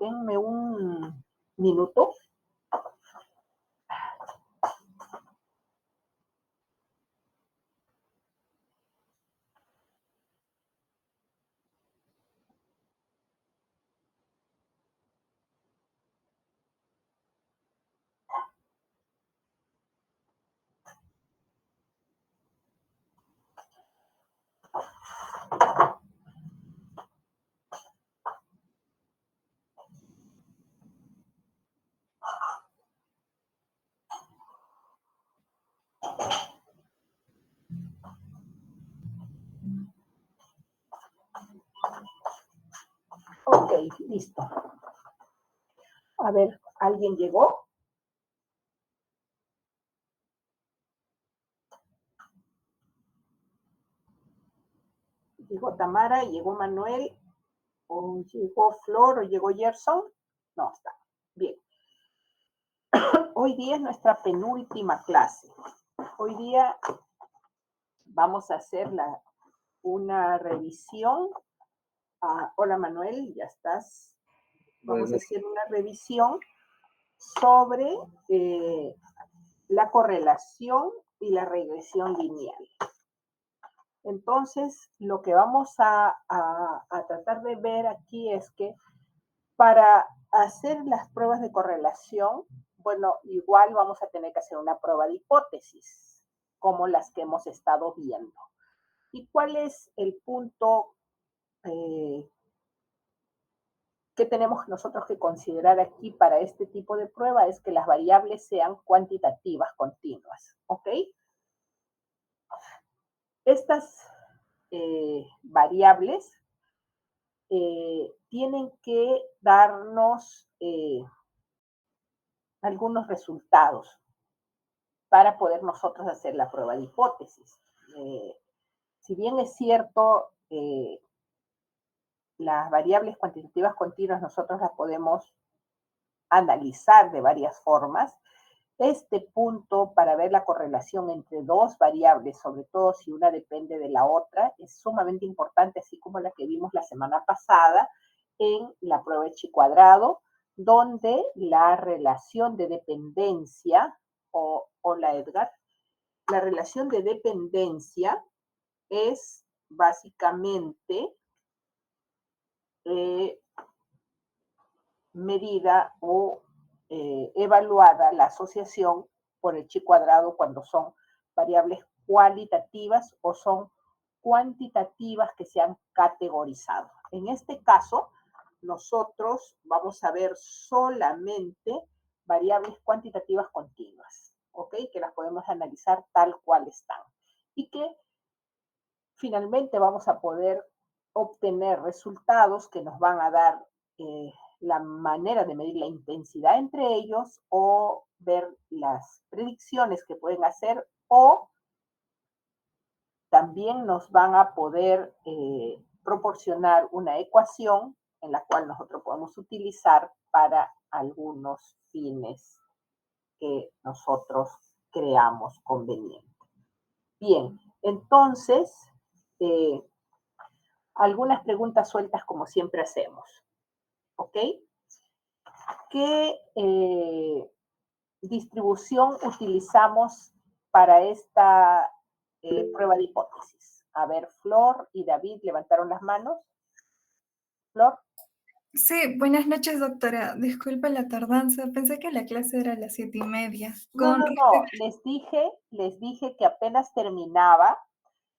denme un minuto. Ok, listo. A ver, ¿alguien llegó? Llegó Tamara, llegó Manuel, o llegó Flor, o llegó Gerson. No, está bien. Hoy día es nuestra penúltima clase. Hoy día vamos a hacer una revisión. Hola Manuel, ya estás. Vamos a hacer una revisión sobre la correlación y la regresión lineal. Entonces, lo que vamos a tratar de ver aquí es que para hacer las pruebas de correlación, bueno, igual vamos a tener que hacer una prueba de hipótesis, como las que hemos estado viendo. ¿Y cuál es el punto que tenemos nosotros que considerar aquí para este tipo de prueba? Es que las variables sean cuantitativas continuas, ¿ok? Estas variables tienen que darnos algunos resultados para poder nosotros hacer la prueba de hipótesis. Si bien es cierto, las variables cuantitativas continuas nosotros las podemos analizar de varias formas. Este punto para ver la correlación entre dos variables, sobre todo si una depende de la otra, es sumamente importante, así como la que vimos la semana pasada en la prueba de chi cuadrado, donde la relación de dependencia, hola Edgar, la relación de dependencia es básicamente medida o evaluada la asociación por el chi cuadrado cuando son variables cualitativas o son cuantitativas que se han categorizado. En este caso, nosotros vamos a ver solamente variables cuantitativas continuas, ¿ok? Que las podemos analizar tal cual están. Y que finalmente vamos a poder obtener resultados que nos van a dar la manera de medir la intensidad entre ellos o ver las predicciones que pueden hacer o también nos van a poder proporcionar una ecuación en la cual nosotros podemos utilizar para algunos fines que nosotros creamos conveniente. Bien, entonces, algunas preguntas sueltas como siempre hacemos, ¿ok? ¿Qué distribución utilizamos para esta prueba de hipótesis? A ver, Flor y David levantaron las manos. Flor. Sí, buenas noches, doctora. Disculpe la tardanza. Pensé que la clase era a las 7:30. No, les dije que apenas terminaba,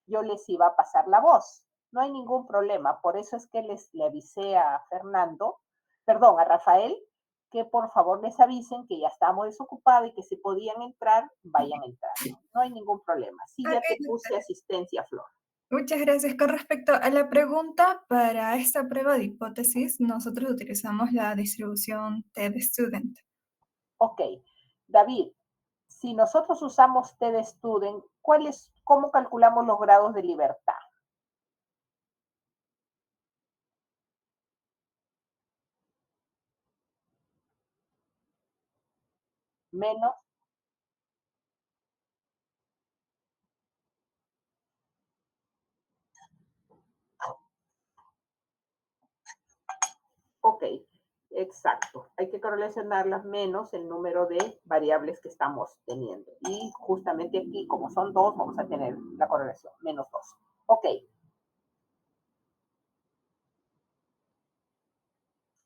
yo les iba a pasar la voz. No hay ningún problema. Por eso es que le avisé a a Rafael, que por favor les avisen que ya estamos desocupados y que si podían entrar, vayan entrando. No hay ningún problema. Sí, ya Ok, te puse doctora. asistencia, Flor. Muchas gracias. Con respecto a la pregunta, para esta prueba de hipótesis, nosotros utilizamos la distribución TED-Student. Ok. David, si nosotros usamos TED-Student, ¿cómo calculamos los grados de libertad? Menos. Ok. Exacto, hay que correlacionarlas menos el número de variables que estamos teniendo. Y justamente aquí, como son 2, vamos a tener la correlación, menos 2. Ok.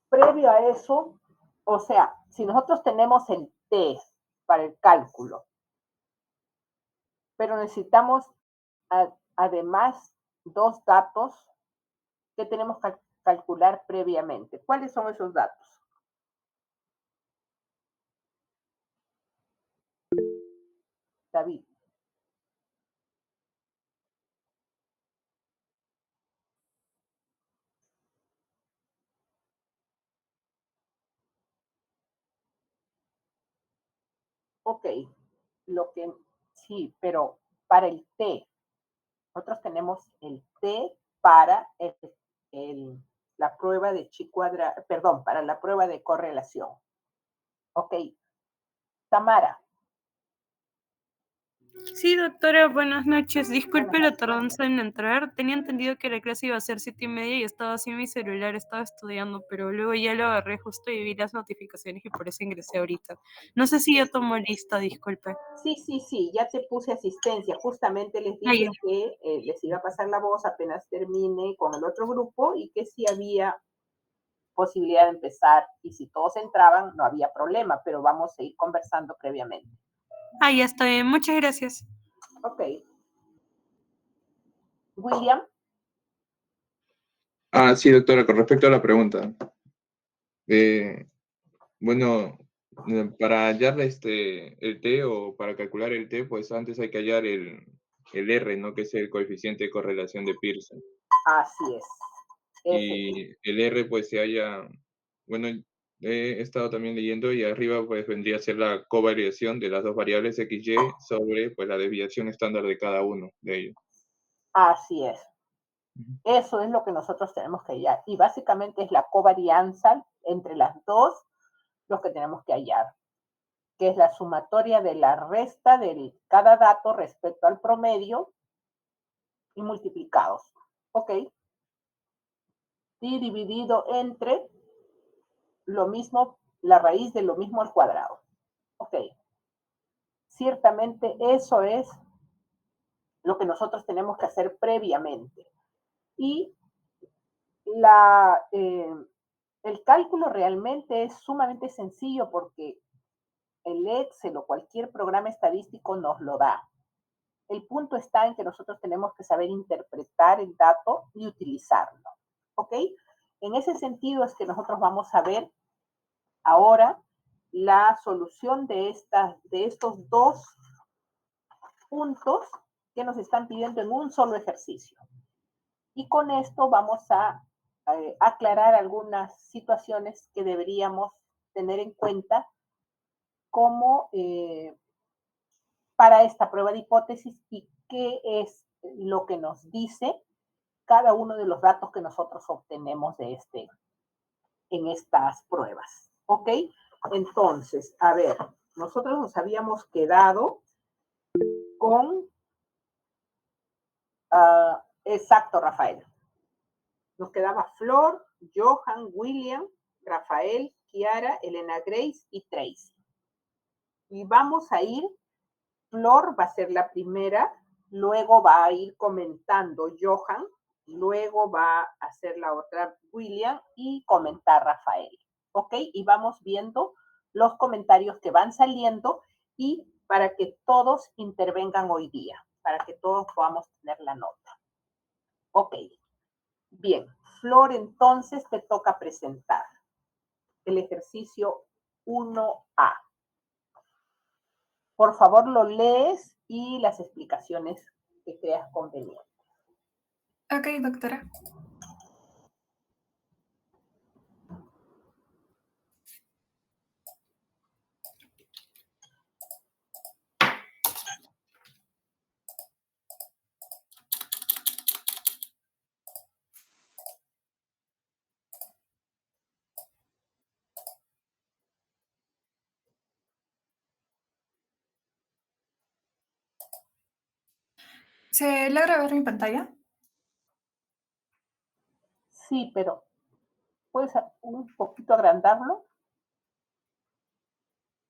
Previo a eso, o sea, si nosotros tenemos el T para el cálculo, pero necesitamos además 2 datos que tenemos que calcular previamente. ¿Cuáles son esos datos? David. Ok, lo que sí, pero para el T, nosotros tenemos el T para la prueba de chi cuadrado, perdón, para la prueba de correlación. Ok, Tamara. Sí, doctora, buenas noches. Disculpe Buenas la noches. tardanza en entrar. Tenía entendido que la clase iba a ser 7:30 y estaba así en mi celular, estaba estudiando, pero luego ya lo agarré justo y vi las notificaciones y por eso ingresé ahorita. No sé si ya tomó lista, disculpe. Sí, ya te puse asistencia. Justamente les Ah, dije ya. que les iba a pasar la voz apenas termine con el otro grupo y que si había posibilidad de empezar y si todos entraban no había problema, pero vamos a ir conversando previamente. Ah, ya está bien. Muchas gracias. Ok. William. Sí, doctora, con respecto a la pregunta. Bueno, para hallar el T o para calcular el T, pues antes hay que hallar el R, ¿no? Que es el coeficiente de correlación de Pearson. Así es. Y el R, pues se halla, bueno, he estado también leyendo y arriba pues vendría a ser la covariación de las dos variables XY sobre pues la desviación estándar de cada uno de ellos. Así es. Eso es lo que nosotros tenemos que hallar. Y básicamente es la covarianza entre las dos lo que tenemos que hallar, que es la sumatoria de la resta de cada dato respecto al promedio y multiplicados. ¿Ok? Y dividido entre lo mismo, la raíz de lo mismo al cuadrado. ¿Ok? Ciertamente eso es lo que nosotros tenemos que hacer previamente. Y el cálculo realmente es sumamente sencillo porque el Excel o cualquier programa estadístico nos lo da. El punto está en que nosotros tenemos que saber interpretar el dato y utilizarlo. ¿Ok? En ese sentido es que nosotros vamos a ver ahora la solución de estos dos puntos que nos están pidiendo en un solo ejercicio. Y con esto vamos a aclarar algunas situaciones que deberíamos tener en cuenta como para esta prueba de hipótesis y qué es lo que nos dice cada uno de los datos que nosotros obtenemos en estas pruebas. ¿Ok? Entonces, a ver, nosotros nos habíamos quedado con, exacto, Rafael. Nos quedaba Flor, Johan, William, Rafael, Kiara, Elena Grace y Tracy. Y vamos a ir, Flor va a ser la primera, luego va a ir comentando Johan, luego va a hacer la otra William y comentar Rafael. ¿Ok? Y vamos viendo los comentarios que van saliendo y para que todos intervengan hoy día, para que todos podamos tener la nota. Ok. Bien, Flor, entonces te toca presentar el ejercicio 1A. Por favor, lo lees y las explicaciones que creas convenientes. Ok, doctora. ¿Se logra ver mi pantalla? Sí, pero ¿Puedes un poquito agrandarlo?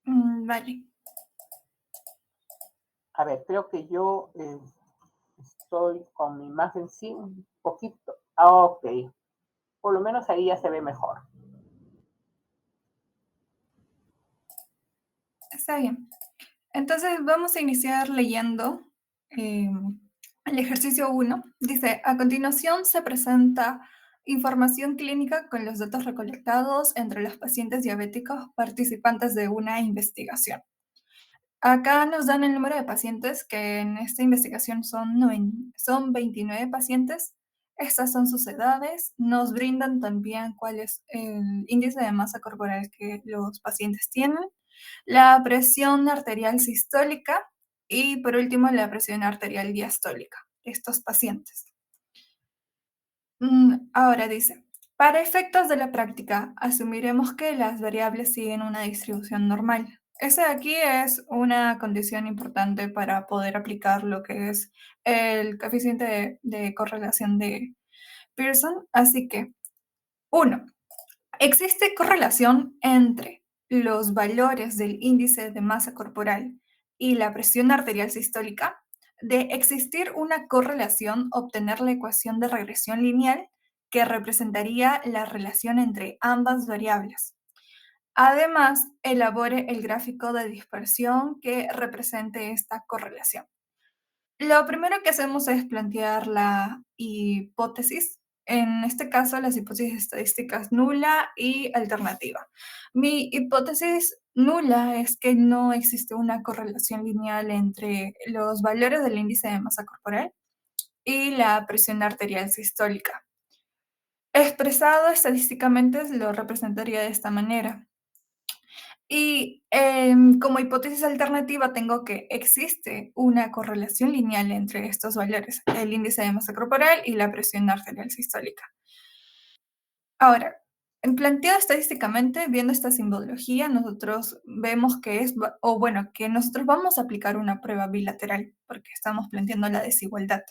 Vale. A ver, creo que yo estoy con mi imagen, sí, un poquito. Ok, por lo menos ahí ya se ve mejor. Está bien. Entonces vamos a iniciar leyendo el ejercicio 1. Dice, a continuación se presenta información clínica con los datos recolectados entre los pacientes diabéticos participantes de una investigación. Acá nos dan el número de pacientes, que en esta investigación son 29 pacientes. Estas son sus edades. Nos brindan también cuál es el índice de masa corporal que los pacientes tienen, la presión arterial sistólica y, por último, la presión arterial diastólica de estos pacientes. Ahora dice, para efectos de la práctica, asumiremos que las variables siguen una distribución normal. Ese de aquí es una condición importante para poder aplicar lo que es el coeficiente de correlación de Pearson. Así que, 1. Existe correlación entre los valores del índice de masa corporal y la presión arterial sistólica. De existir una correlación, obtener la ecuación de regresión lineal que representaría la relación entre ambas variables. Además, elabore el gráfico de dispersión que represente esta correlación. Lo primero que hacemos es plantear la hipótesis. En este caso, las hipótesis estadísticas nula y alternativa. Mi hipótesis nula es que no existe una correlación lineal entre los valores del índice de masa corporal y la presión arterial sistólica. Expresado estadísticamente, lo representaría de esta manera. Y como hipótesis alternativa tengo que existe una correlación lineal entre estos valores, el índice de masa corporal y la presión arterial sistólica. Ahora, planteado estadísticamente, viendo esta simbología, nosotros vemos que que nosotros vamos a aplicar una prueba bilateral, porque estamos planteando la desigualdad.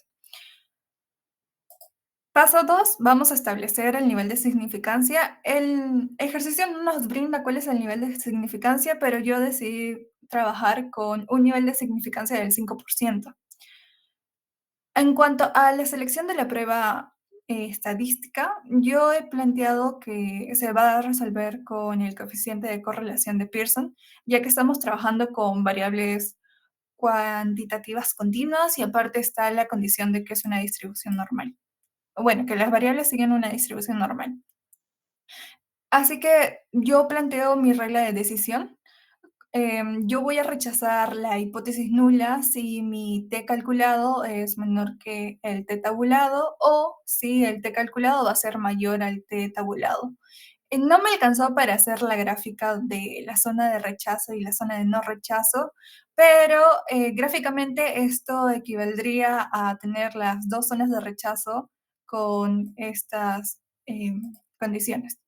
Paso 2, vamos a establecer el nivel de significancia. El ejercicio no nos brinda cuál es el nivel de significancia, pero yo decidí trabajar con un nivel de significancia del 5%. En cuanto a la selección de la prueba estadística, yo he planteado que se va a resolver con el coeficiente de correlación de Pearson, ya que estamos trabajando con variables cuantitativas continuas y aparte está la condición de que es una distribución normal. Bueno, que las variables siguen una distribución normal. Así que yo planteo mi regla de decisión. Yo voy a rechazar la hipótesis nula si mi t calculado es menor que el t tabulado o si el t calculado va a ser mayor al t tabulado. No me alcanzó para hacer la gráfica de la zona de rechazo y la zona de no rechazo, pero gráficamente esto equivaldría a tener las dos zonas de rechazo con estas condiciones.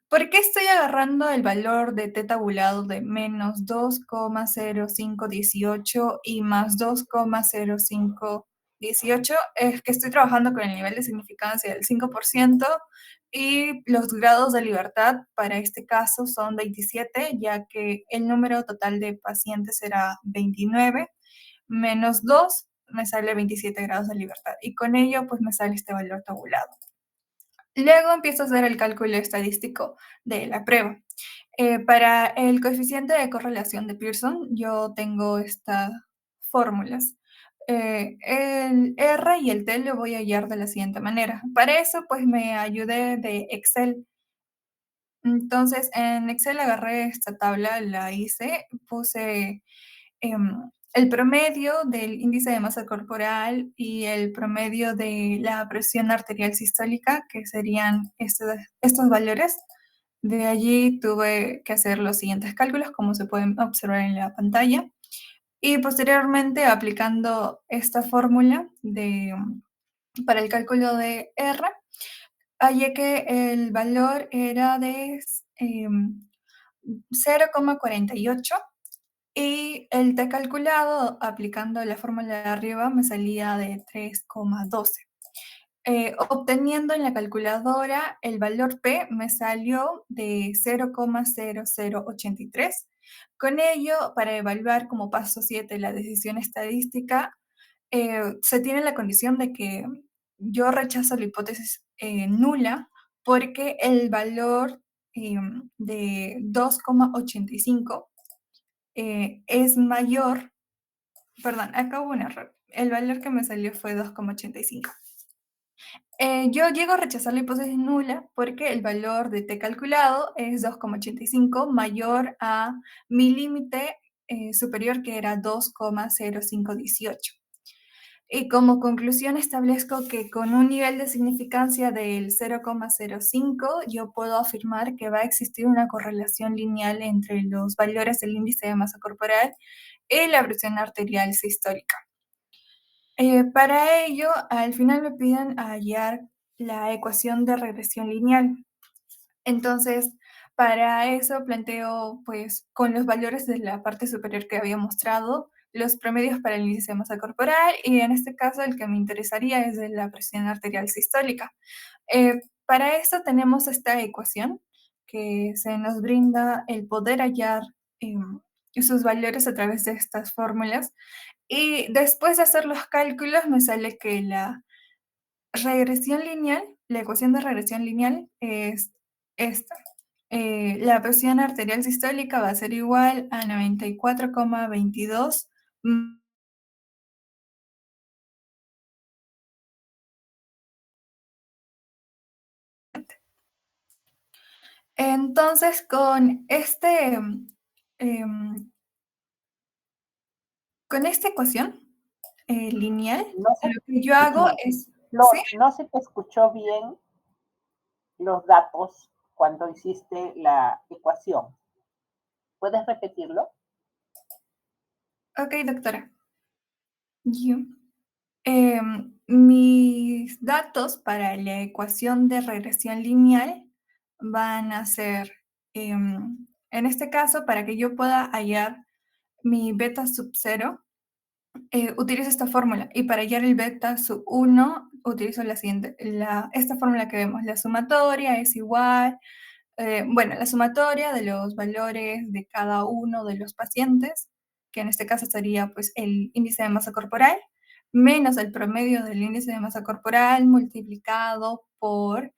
¿Por qué estoy agarrando el valor de t tabulado de menos 2,0518 y más 2,0518? Es que estoy trabajando con el nivel de significancia del 5% y los grados de libertad para este caso son 27, ya que el número total de pacientes será 29, menos 2 me sale 27 grados de libertad y con ello pues me sale este valor tabulado. Luego empiezo a hacer el cálculo estadístico de la prueba. Para el coeficiente de correlación de Pearson, yo tengo estas fórmulas. El R y el T lo voy a hallar de la siguiente manera. Para eso, pues me ayudé de Excel. Entonces, en Excel agarré esta tabla, la hice, puse el promedio del índice de masa corporal y el promedio de la presión arterial sistólica, que serían estos valores. De allí tuve que hacer los siguientes cálculos, como se pueden observar en la pantalla. Y posteriormente, aplicando esta fórmula para el cálculo de R, hallé que el valor era de 0,48 y el t calculado, aplicando la fórmula de arriba, me salía de 3,12. obteniendo en la calculadora el valor P me salió de 0,0083. Con ello, para evaluar como paso 7 la decisión estadística, se tiene la condición de que yo rechazo la hipótesis nula porque el valor de 2,85 es mayor, perdón, acá hubo un error. El valor que me salió fue 2,85. Yo llego a rechazar la hipótesis nula porque el valor de t calculado es 2,85 mayor a mi límite superior, que era 2,0518. Y como conclusión establezco que con un nivel de significancia del 0,05 yo puedo afirmar que va a existir una correlación lineal entre los valores del índice de masa corporal y la presión arterial sistólica. Para ello, al final me piden hallar la ecuación de regresión lineal. Entonces, para eso planteo, pues, con los valores de la parte superior que había mostrado, los promedios para el índice de masa corporal, y en este caso el que me interesaría es de la presión arterial sistólica. Para esto tenemos esta ecuación que se nos brinda el poder hallar sus valores a través de estas fórmulas. Y después de hacer los cálculos, me sale que la regresión lineal, la ecuación de regresión lineal es esta. La presión arterial sistólica va a ser igual a 94,22. Entonces, con con esta ecuación lineal, No se, lo que yo hago es... Flor, ¿sí? no se te escuchó bien los datos cuando hiciste la ecuación. ¿Puedes repetirlo? Ok, doctora. Mis datos para la ecuación de regresión lineal van a ser, en este caso, para que yo pueda hallar mi beta sub 0, utilizo esta fórmula. Y para hallar el beta sub 1, utilizo la siguiente, esta fórmula que vemos. La sumatoria es igual, la sumatoria de los valores de cada uno de los pacientes, que en este caso sería pues el índice de masa corporal, menos el promedio del índice de masa corporal multiplicado por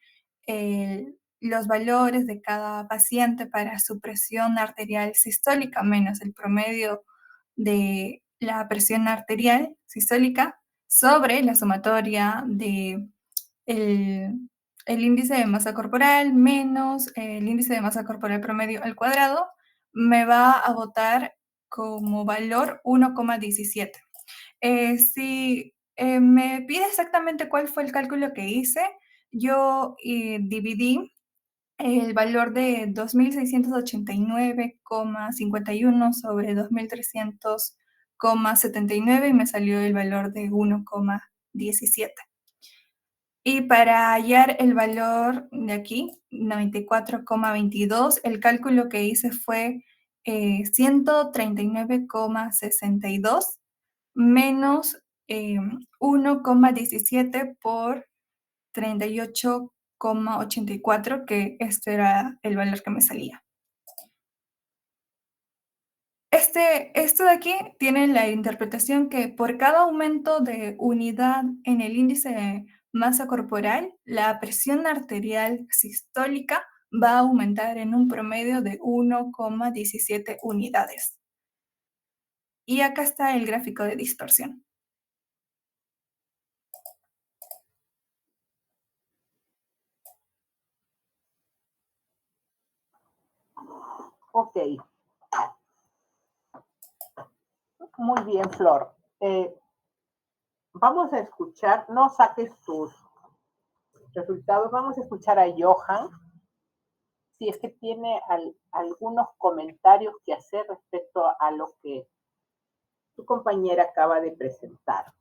los valores de cada paciente para su presión arterial sistólica, menos el promedio de la presión arterial sistólica, sobre la sumatoria de el índice de masa corporal menos el índice de masa corporal promedio al cuadrado, me va a botar como valor 1,17. Si me pide exactamente cuál fue el cálculo que hice, yo dividí el valor de 2.689,51 sobre 2.300,79 y me salió el valor de 1,17. Y para hallar el valor de aquí, 94,22, el cálculo que hice fue 139,62 menos 1,17 por 38,84, que este era el valor que me salía. Esto de aquí tiene la interpretación que por cada aumento de unidad en el índice de masa corporal, la presión arterial sistólica va a aumentar en un promedio de 1,17 unidades. Y acá está el gráfico de distorsión. Ok. Muy bien, Flor. Vamos a escuchar, no saques tus resultados, vamos a escuchar a Johan, si es que tiene algunos comentarios que hacer respecto a lo que tu compañera acaba de presentar.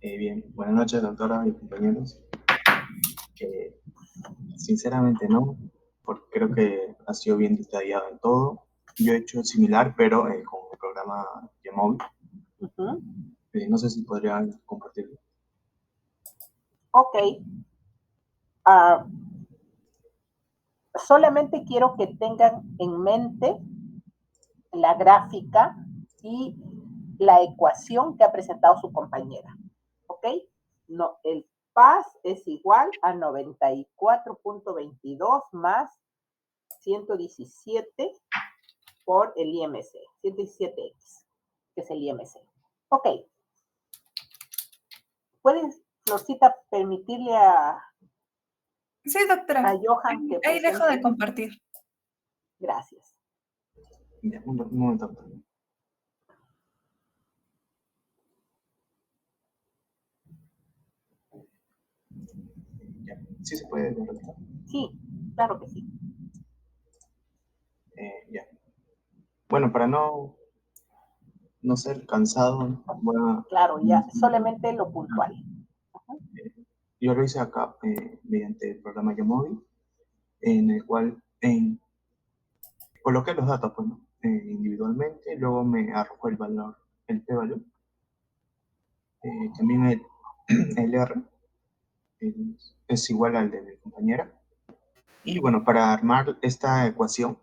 Bien, buenas noches, doctora y compañeros. Sinceramente no, porque creo que ha sido bien detallado en todo. Yo he hecho similar, pero con el programa Gmóvil. No sé si podría compartirlo. Ok. Solamente quiero que tengan en mente la gráfica y la ecuación que ha presentado su compañera. ¿Ok? No, el PAS es igual a 94.22 más 117 por el IMC, 117X, que es el IMC. Ok. ¿Puedes, Florcita, permitirle a Sí, doctora. Johan que Ahí dejo de presente? compartir. Gracias. Ya, un momento. Ya, sí se puede ver. Sí, claro que sí. Ya. Bueno, para no ser cansado, Claro, ya, solamente lo puntual. yo lo hice acá mediante el programa Yamovi, en el cual coloqué los datos pues, ¿no? Individualmente, luego me arrojó el valor, el p-value, también el R es igual al de mi compañera. Y bueno, para armar esta ecuación,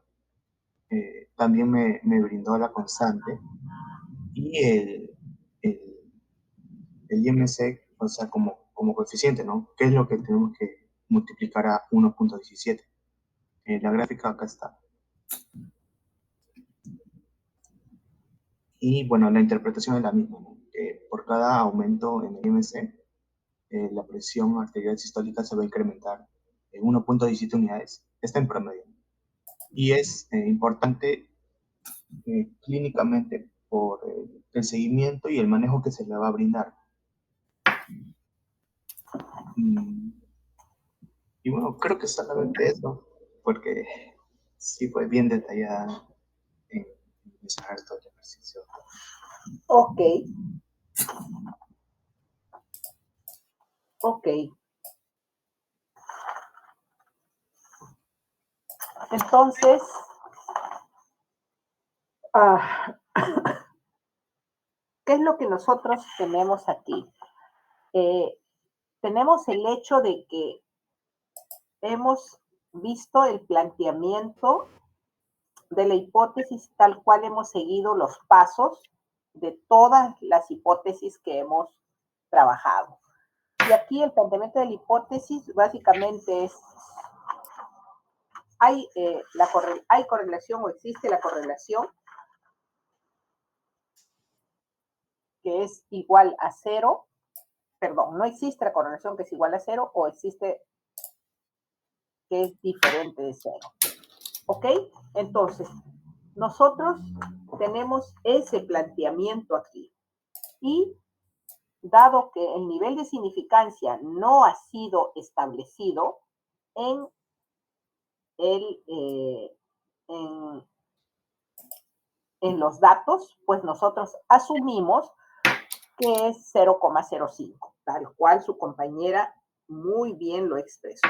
también me brindó la constante y el IMC, o sea, como coeficiente, ¿no? ¿Qué es lo que tenemos que multiplicar a 1.17? La gráfica acá está. Y bueno, la interpretación es la misma, ¿no? Que por cada aumento en el IMC, la presión arterial sistólica se va a incrementar en 1.17 unidades. Está en promedio. Y es importante clínicamente por el seguimiento y el manejo que se le va a brindar. Y bueno, creo que solamente eso, porque sí fue bien detallada en ese todo el ejercicio. Ok. Ok. Entonces, ¿qué es lo que nosotros tenemos aquí? Tenemos el hecho de que hemos visto el planteamiento de la hipótesis tal cual hemos seguido los pasos de todas las hipótesis que hemos trabajado. Y aquí el planteamiento de la hipótesis básicamente es, hay correlación o existe la correlación que es igual a 0, perdón, no existe la correlación que es igual a 0 o existe que es diferente de 0. ¿Ok? Entonces, nosotros tenemos ese planteamiento aquí. Y dado que el nivel de significancia no ha sido establecido en en los datos, pues nosotros asumimos que es 0,05, tal cual su compañera muy bien lo expresó.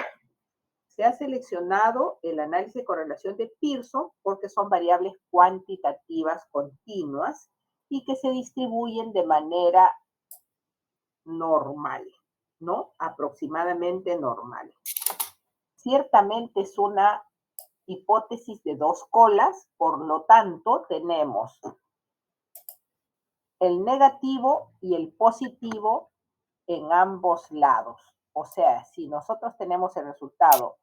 Se ha seleccionado el análisis de correlación de Pearson porque son variables cuantitativas continuas y que se distribuyen de manera normal, ¿no? Aproximadamente normal. Ciertamente es una hipótesis de dos colas, por lo tanto tenemos el negativo y el positivo en ambos lados. O sea, si nosotros tenemos el resultado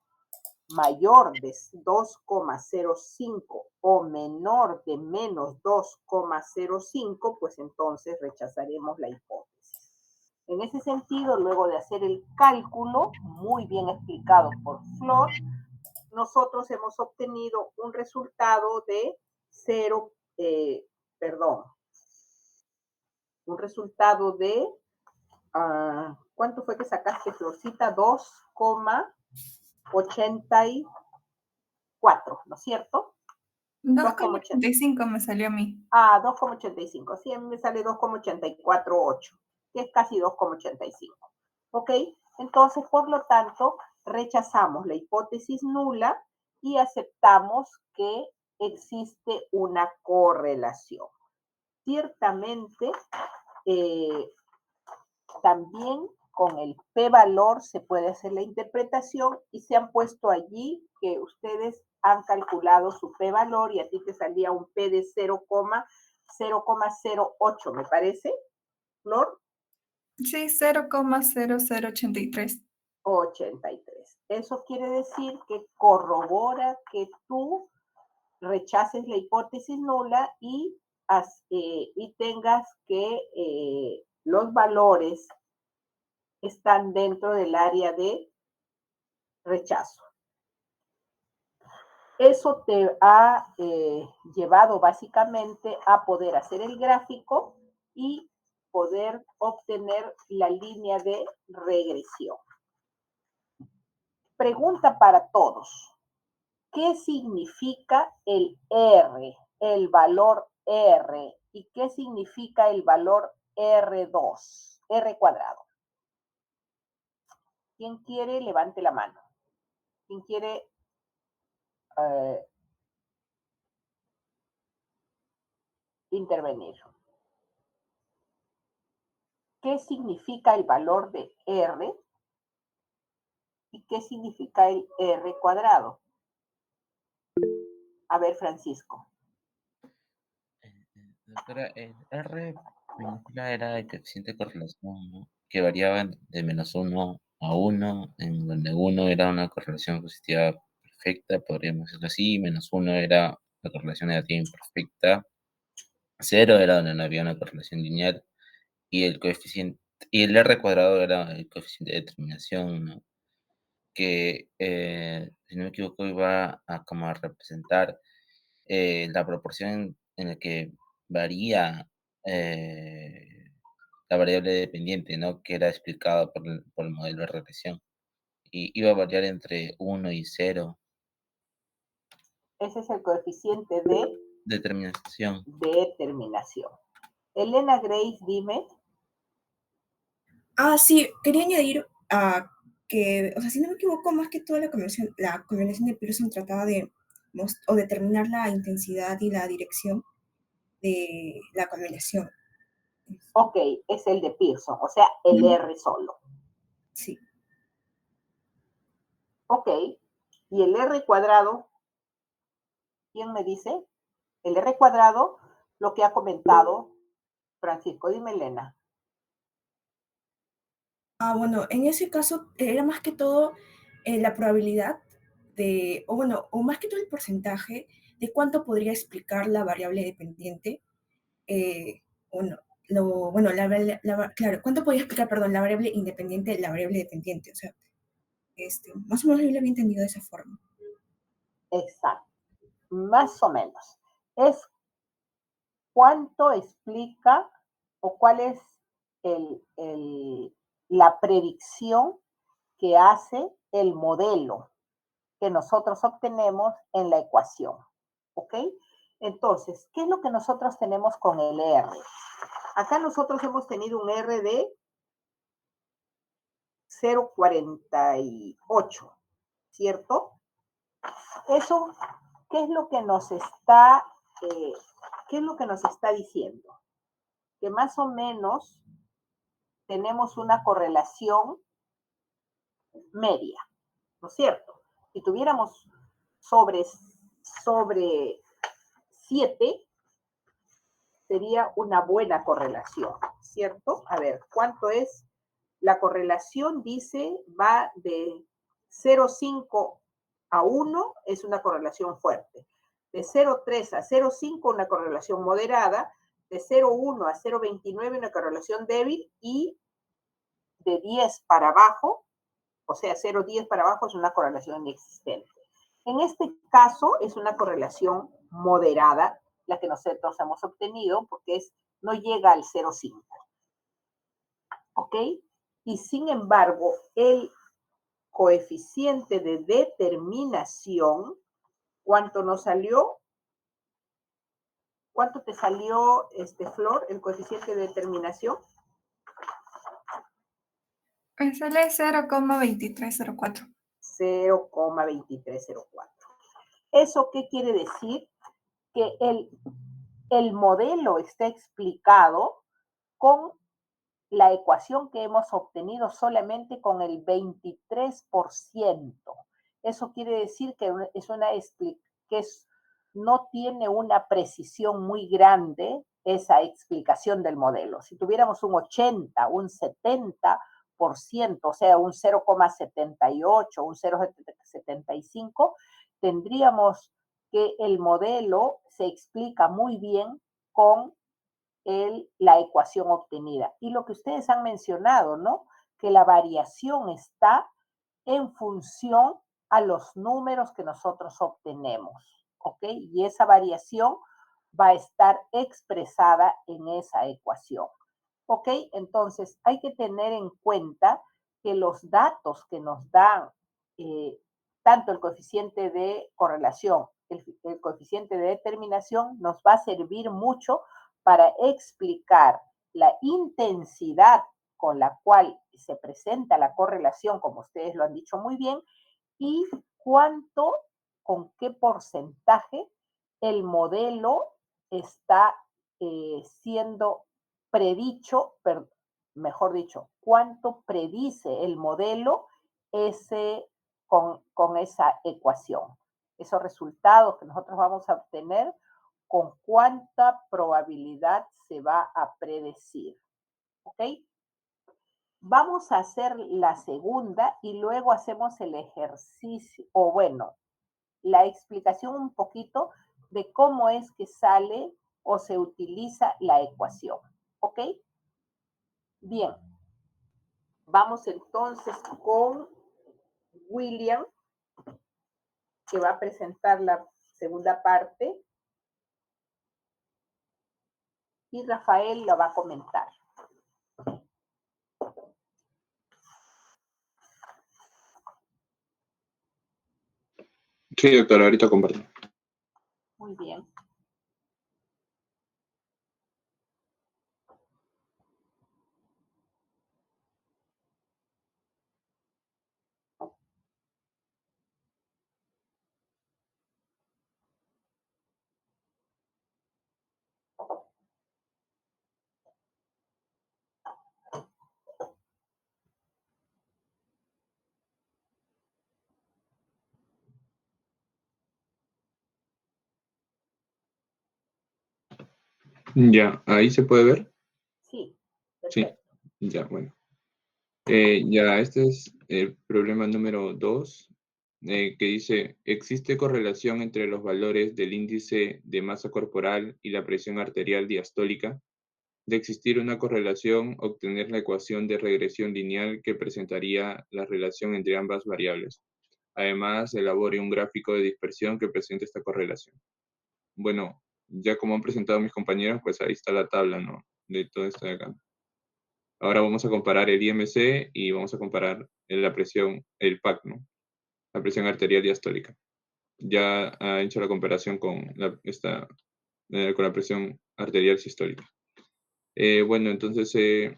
mayor de 2,05 o menor de menos 2,05, pues entonces rechazaremos la hipótesis. En ese sentido, luego de hacer el cálculo, muy bien explicado por Flor, nosotros hemos obtenido un resultado de 0, un resultado de, ¿cuánto fue que sacaste, Florcita? 2,84, ¿no es cierto? 2,85 me salió a mí. 2,85. Sí, a mí me sale 2,848, que es casi 2,85. ¿Ok? Entonces, por lo tanto, rechazamos la hipótesis nula y aceptamos que existe una correlación. Ciertamente, también con el p-valor se puede hacer la interpretación y se han puesto allí que ustedes han calculado su p-valor y a ti te salía un p de 0,08, me parece, Flor. Sí, 0,0083. 83. Eso quiere decir que corrobora que tú rechaces la hipótesis nula y tengas que los valores están dentro del área de rechazo. Eso te ha llevado básicamente a poder hacer el gráfico y poder obtener la línea de regresión. Pregunta para todos. ¿Qué significa el R, el valor R? ¿Y qué significa el valor R2, R cuadrado? ¿Quién quiere? Levante la mano. ¿Quién quiere intervenir? ¿Qué significa el valor de R? ¿Y qué significa el R cuadrado? A ver, Francisco. Doctora, el R minúscula era el coeficiente de correlación, ¿no? Que variaba de -1 a 1, en donde 1 era una correlación positiva perfecta, podríamos decirlo así, -1 era la correlación negativa imperfecta, 0 era donde no había una correlación lineal, y el coeficiente, y el R cuadrado era el coeficiente de determinación, ¿no? Que, si no me equivoco, iba a como a representar la proporción en la que varía la variable dependiente, ¿no? Que era explicado por el modelo de regresión. Y iba a variar entre 1 y 0. Ese es el coeficiente de Determinación. determinación. Elena Grace, dime. Sí, quería añadir que, o sea, si no me equivoco, más que toda la combinación de Pearson trataba de determinar la intensidad y la dirección de la combinación. Ok, es el de Pearson, o sea, el R solo. Sí. Ok, y el R cuadrado, ¿quién me dice? El R cuadrado, lo que ha comentado Francisco. Dime, Elena. Bueno, en ese caso era más que todo la probabilidad o más que todo el porcentaje de cuánto podría explicar la variable dependiente. Claro, ¿cuánto podría explicar, perdón, la variable independiente de la variable dependiente? O sea, más o menos yo lo había entendido de esa forma. Exacto, más o menos. Es cuánto explica o cuál es la predicción que hace el modelo que nosotros obtenemos en la ecuación. ¿Ok? Entonces, ¿qué es lo que nosotros tenemos con el R? Acá nosotros hemos tenido un R de 0,48, ¿cierto? Eso, ¿qué es lo que nos está, qué es lo que nos está diciendo? Que más o menos tenemos una correlación media, ¿no es cierto? Si tuviéramos sobre 7, sería una buena correlación, ¿cierto? A ver, ¿cuánto es? La correlación dice va de 0,5 a 1, es una correlación fuerte. De 0,3 a 0,5, una correlación moderada. De 0,1 a 0,29, una correlación débil. Y de 10 para abajo, o sea, 0,10 para abajo es una correlación inexistente. En este caso es una correlación moderada, la que nosotros hemos obtenido, porque no llega al 0,5. ¿Ok? Y sin embargo, el coeficiente de determinación, ¿cuánto nos salió? ¿Cuánto te salió, Flor, el coeficiente de determinación? Me sale 0,2304. 0,2304. ¿Eso qué quiere decir? Que el modelo está explicado con la ecuación que hemos obtenido solamente con el 23%. Eso quiere decir que no tiene una precisión muy grande esa explicación del modelo. Si tuviéramos un 80, un 70%, o sea, un 0,78, un 0,75, tendríamos que el modelo se explica muy bien con la ecuación obtenida. Y lo que ustedes han mencionado, ¿no? Que la variación está en función a los números que nosotros obtenemos, ¿ok? Y esa variación va a estar expresada en esa ecuación, ¿ok? Entonces, hay que tener en cuenta que los datos que nos dan tanto el coeficiente de correlación, el coeficiente de determinación, nos va a servir mucho para explicar la intensidad con la cual se presenta la correlación, como ustedes lo han dicho muy bien, y con qué porcentaje el modelo está siendo predicho, mejor dicho, cuánto predice el modelo con esa ecuación. Esos resultados que nosotros vamos a obtener, con cuánta probabilidad se va a predecir. ¿Ok? Vamos a hacer la segunda y luego hacemos el ejercicio, o bueno, la explicación un poquito de cómo es que sale o se utiliza la ecuación. ¿Ok? Bien. Vamos entonces con William, que va a presentar la segunda parte, y Rafael la va a comentar. Sí, doctora, ahorita comparto. Muy bien. Ya, ahí se puede ver. Sí, Sí, perfecto. ya, bueno. Ya, este es el problema número 2, que dice, ¿existe correlación entre los valores del índice de masa corporal y la presión arterial diastólica? De existir una correlación, obtener la ecuación de regresión lineal que presentaría la relación entre ambas variables. Además, elabore un gráfico de dispersión que presente esta correlación. Bueno, ya como han presentado mis compañeros, pues ahí está la tabla, ¿no? De todo esto de acá. Ahora vamos a comparar el IMC y vamos a comparar la presión, el PAC, ¿no? La presión arterial diastólica. Ya ha hecho la comparación con con la presión arterial sistólica. Bueno, entonces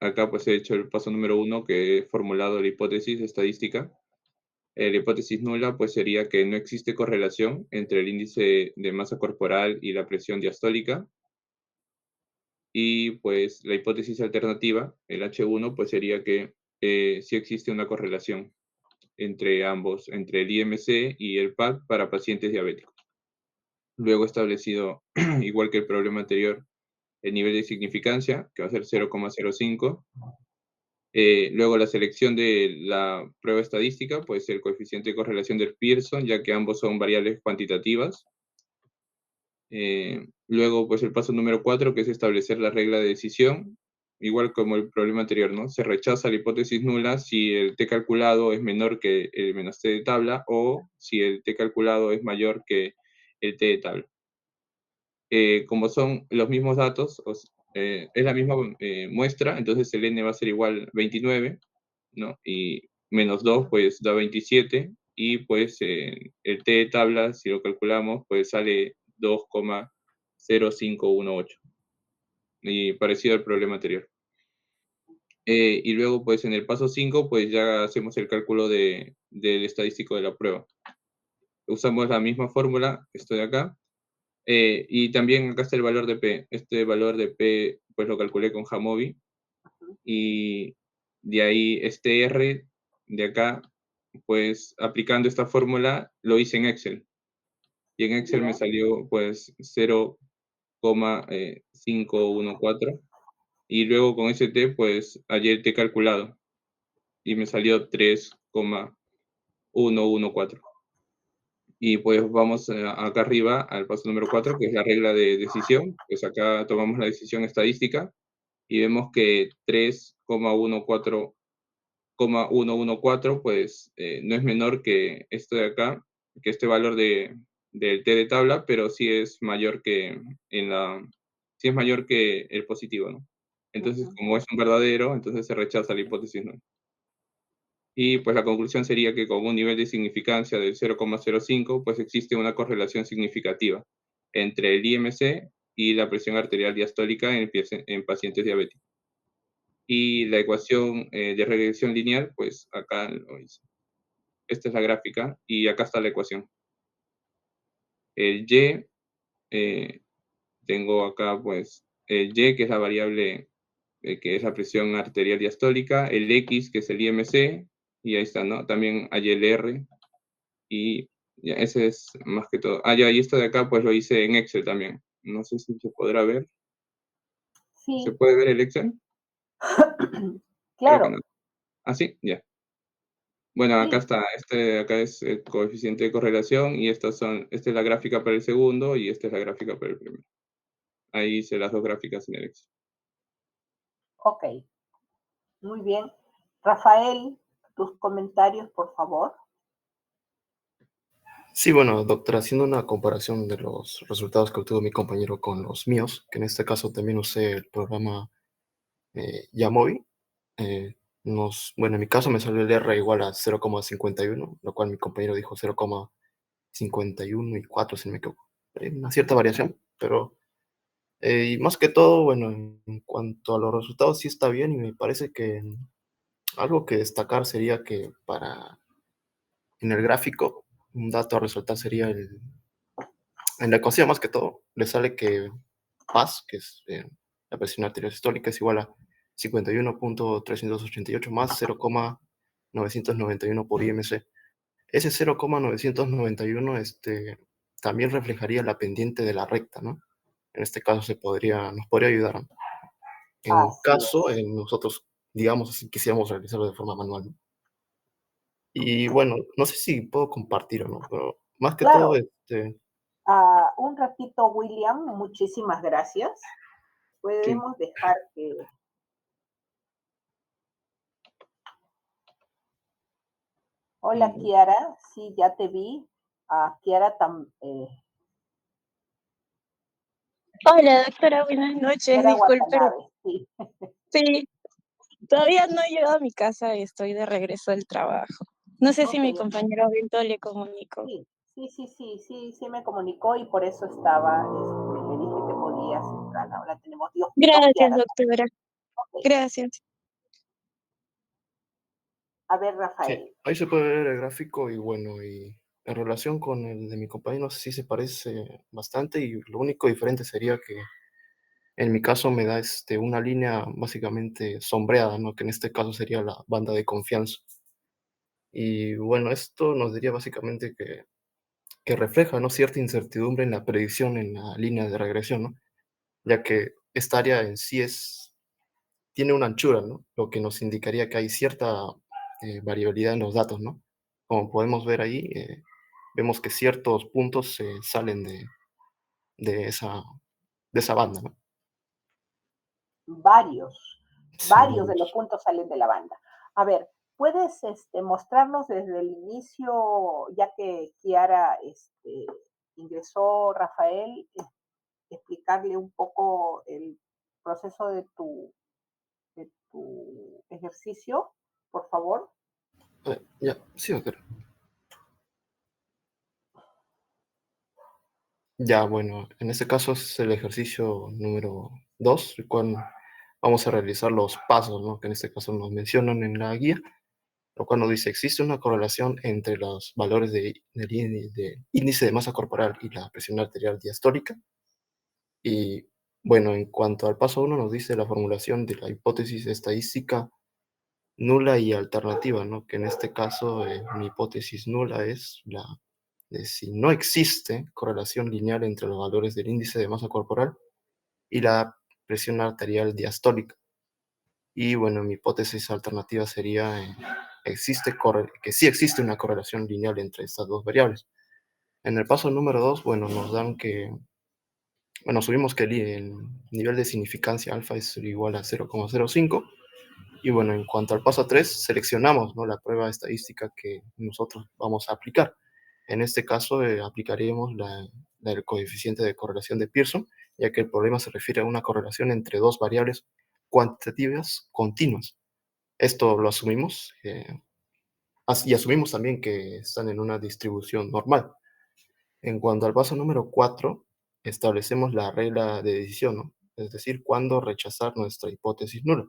acá pues he hecho el paso número 1, que he formulado la hipótesis estadística. La hipótesis nula pues sería que no existe correlación entre el índice de masa corporal y la presión diastólica. Y pues la hipótesis alternativa, el H1, pues sería que sí existe una correlación entre ambos, entre el IMC y el PAC para pacientes diabéticos. Luego establecido, igual que el problema anterior, el nivel de significancia, que va a ser 0,05. Luego la selección de la prueba estadística, pues el coeficiente de correlación del Pearson, ya que ambos son variables cuantitativas. Luego, pues el paso número 4, que es establecer la regla de decisión, igual como el problema anterior, ¿no? Se rechaza la hipótesis nula si el t calculado es menor que el menos t de tabla o si el t calculado es mayor que el t de tabla. Como son los mismos datos, es la misma muestra, entonces el n va a ser igual 29, ¿no? Y menos 2, pues da 27, y pues el t de tabla, si lo calculamos, pues sale 2,0518. Y parecido al problema anterior. Y luego, pues en el paso 5, pues ya hacemos el cálculo del estadístico de la prueba. Usamos la misma fórmula, esto de acá. Y también acá está el valor de P. Este valor de P, pues lo calculé con Jamovi. y de ahí este R de acá, pues aplicando esta fórmula lo hice en Excel. Y en Excel me Bien. salió pues 0,514 y luego con ese T pues ayer te he calculado y me salió 3,114. Y pues vamos acá arriba al paso número 4, que es la regla de decisión. Pues acá tomamos la decisión estadística y vemos que 3,114, pues no es menor que esto de acá, que este valor del T de tabla, pero sí es mayor que sí es mayor que el positivo, ¿no? Entonces, como es un verdadero, entonces se rechaza la hipótesis, ¿no? Y pues la conclusión sería que con un nivel de significancia del 0,05, pues existe una correlación significativa entre el IMC y la presión arterial diastólica en pacientes diabéticos. Y la ecuación de regresión lineal, pues acá lo hice. Esta es la gráfica y acá está la ecuación. El Y, tengo acá pues el Y, que es la variable que es la presión arterial diastólica, el X, que es el IMC, y ahí está, ¿no? También hay el R, y ya, ese es más que todo. Ah, ya, y esto de acá pues lo hice en Excel también. No sé si se podrá ver. ¿Se Sí, puede ver el Excel? Creo que no. claro, Ah, sí, ya. Bueno, acá sí. está, este de acá es el coeficiente de correlación y esta es la gráfica para el segundo y esta es la gráfica para el primero. Ahí hice las dos gráficas en el Excel. Ok, muy bien. Rafael, tus comentarios, por favor. Sí, bueno, doctor, haciendo una comparación de los resultados que obtuvo mi compañero con los míos, que en este caso también usé el programa Yamovi, bueno, en mi caso me salió el R igual a 0,51, lo cual mi compañero dijo 0,51 y 4, si no me equivoco. Hay una cierta variación, pero y más que todo, bueno, en cuanto a los resultados sí está bien y me parece que algo que destacar sería que en el gráfico, un dato a resaltar sería en la ecuación más que todo, le sale que PAS, que es la presión arterial sistólica, es igual a 51,388 más 0,991 por IMC. Ese 0,991 también reflejaría la pendiente de la recta, ¿no? En este caso nos podría ayudar, ¿no? En Así caso, es. nosotros, digamos, si quisiéramos realizarlo de forma manual, ¿no? Y bueno, no sé si puedo compartir o no, pero más que todo, Claro, un ratito, William, muchísimas gracias. sí, Podemos dejar que... Hola, mm, Kiara. Sí, ya te vi. Kiara, Hola, doctora, buenas noches. Kiara Disculpe, Watanabe, sí. sí, todavía no he llegado a mi casa y estoy de regreso del trabajo. No sé si Ok, mi compañero Bento le comunicó. sí, me comunicó y por eso estaba, le dije que podías entrar. Ahora tenemos dos Gracias, Kiaras. doctora. Ok, Gracias. a ver, sí, Rafael. ahí se puede ver el gráfico y bueno, y en relación con el de mi compañero sí se parece bastante y lo único diferente sería que en mi caso me da una línea básicamente sombreada, ¿no? Que en este caso sería la banda de confianza. Y bueno, esto nos diría básicamente que refleja, ¿no? Cierta incertidumbre en la predicción en la línea de regresión, ¿no? Ya que esta área en sí tiene una anchura, ¿no? Lo que nos indicaría que hay cierta variabilidad en los datos, ¿no? Como podemos ver ahí, vemos que ciertos puntos se salen de esa, de esa banda, ¿no? Varios, Sí, varios de los varios. puntos salen de la banda. A ver, ¿puedes mostrarnos desde el inicio, ya que Kiara ingresó, Rafael, explicarle un poco el proceso de tu ejercicio, por favor? Ya, sí, doctor. Ya, bueno, en este caso es el ejercicio número 2, el cual vamos a realizar los pasos, ¿no? Que en este caso nos mencionan en la guía, lo cual nos dice, existe una correlación entre los valores de índice de masa corporal y la presión arterial diastólica. Y Bueno, en cuanto al paso 1 nos dice la formulación de la hipótesis estadística nula y alternativa, ¿no? Que en este caso mi hipótesis nula es la de si no existe correlación lineal entre los valores del índice de masa corporal y la presión arterial diastólica. Y bueno, mi hipótesis alternativa sería que sí existe una correlación lineal entre estas dos variables. En el paso número 2, bueno, nos dan que, bueno, subimos que el nivel de significancia alfa es igual a 0,05. Y bueno, en cuanto al paso 3, seleccionamos, ¿no?, la prueba estadística que nosotros vamos a aplicar. En este caso, aplicaríamos el coeficiente de correlación de Pearson, ya que el problema se refiere a una correlación entre dos variables cuantitativas continuas. Esto lo asumimos, y asumimos también que están en una distribución normal. En cuanto al paso número 4, establecemos la regla de decisión, ¿no? Es decir, cuándo rechazar nuestra hipótesis nula.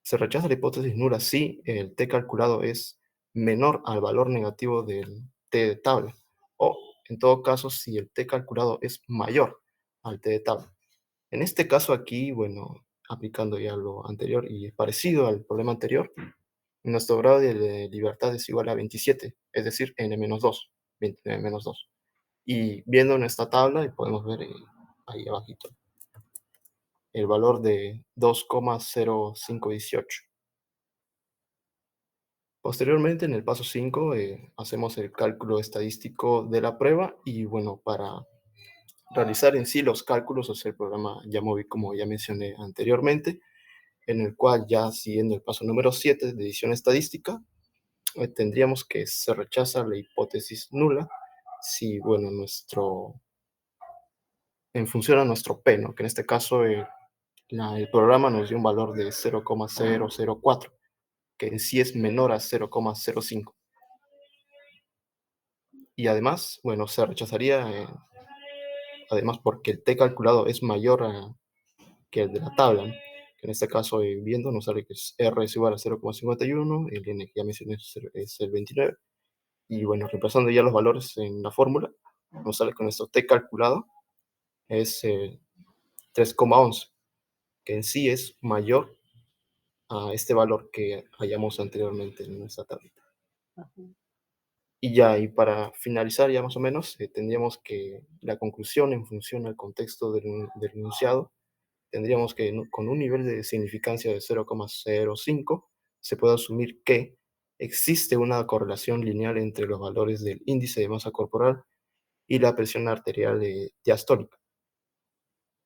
Se rechaza la hipótesis nula si el t calculado es menor al valor negativo del t de tabla, o en todo caso si el t calculado es mayor al t de tabla. En este caso aquí, bueno, aplicando ya lo anterior y parecido al problema anterior, nuestro grado de libertad es igual a 27, es decir, n-2, 20 Y viendo nuestra tabla, y podemos ver ahí abajito el valor de 2,0518. Posteriormente, en el paso 5, hacemos el cálculo estadístico de la prueba y bueno, para realizar en sí los cálculos, es el programa Jamovi, como ya mencioné anteriormente, en el cual ya siguiendo el paso número 7 de edición estadística, tendríamos que se rechaza la hipótesis nula si, bueno, en función a nuestro P, ¿no?, que en este caso el programa nos dio un valor de 0,004, que en sí es menor a 0,05. Y además, bueno, se rechazaría, además porque el t calculado es mayor que el de la tabla, ¿no? Que en este caso, viendo, nos sale que R es igual a 0,51, el N que ya mencioné es el 29. Y bueno, reemplazando ya los valores en la fórmula, nos sale con nuestro t calculado es 3,11, que en sí es mayor a este valor que hallamos anteriormente en nuestra tabla. Y ya, y para finalizar ya más o menos, tendríamos que la conclusión en función al contexto del enunciado, tendríamos que con un nivel de significancia de 0,05 se puede asumir que existe una correlación lineal entre los valores del índice de masa corporal y la presión arterial diastólica.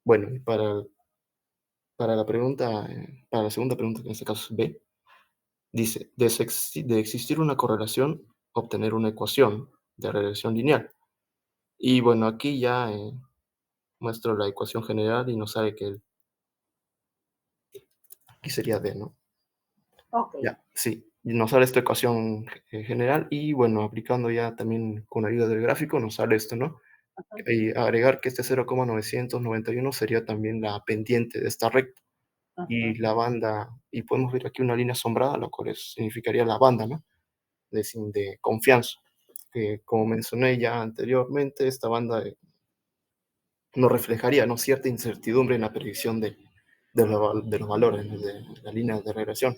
Bueno, y para la segunda pregunta, que en este caso es B, dice, de existir una correlación, obtener una ecuación de regresión lineal. Y bueno, aquí ya muestro la ecuación general y nos sale que aquí sería D, ¿no? Ok. Ya, sí, y nos sale esta ecuación general y bueno, aplicando ya también con ayuda del gráfico, nos sale esto, ¿no? Y agregar que este 0,991 sería también la pendiente de esta recta. Y la banda, y podemos ver aquí una línea asombrada, lo cual significaría la banda, ¿no?, de confianza, que como mencioné ya anteriormente, esta banda nos reflejaría, ¿no?, cierta incertidumbre en la predicción de los valores, ¿no?, de la línea de regresión.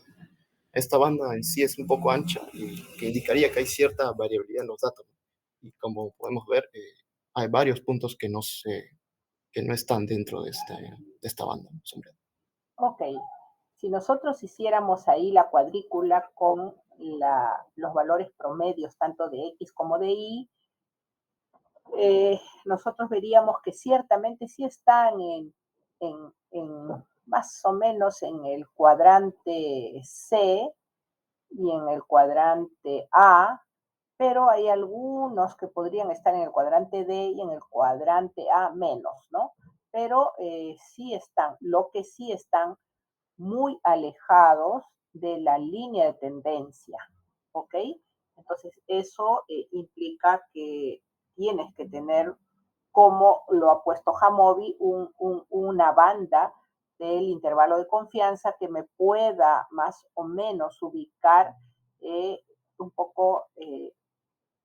Esta banda en sí es un poco ancha y que indicaría que hay cierta variabilidad en los datos. Y como podemos ver, hay varios puntos que no están dentro de esta banda sombreada. Ok. Si nosotros hiciéramos ahí la cuadrícula con los valores promedios tanto de X como de Y, nosotros veríamos que ciertamente sí están más o menos en el cuadrante C y en el cuadrante A, pero hay algunos que podrían estar en el cuadrante D y en el cuadrante A menos, ¿no? Pero sí están, lo que sí están muy alejados de la línea de tendencia, ¿ok? Entonces, eso implica que tienes que tener, como lo ha puesto Jamovi, una banda del intervalo de confianza que me pueda más o menos ubicar un poco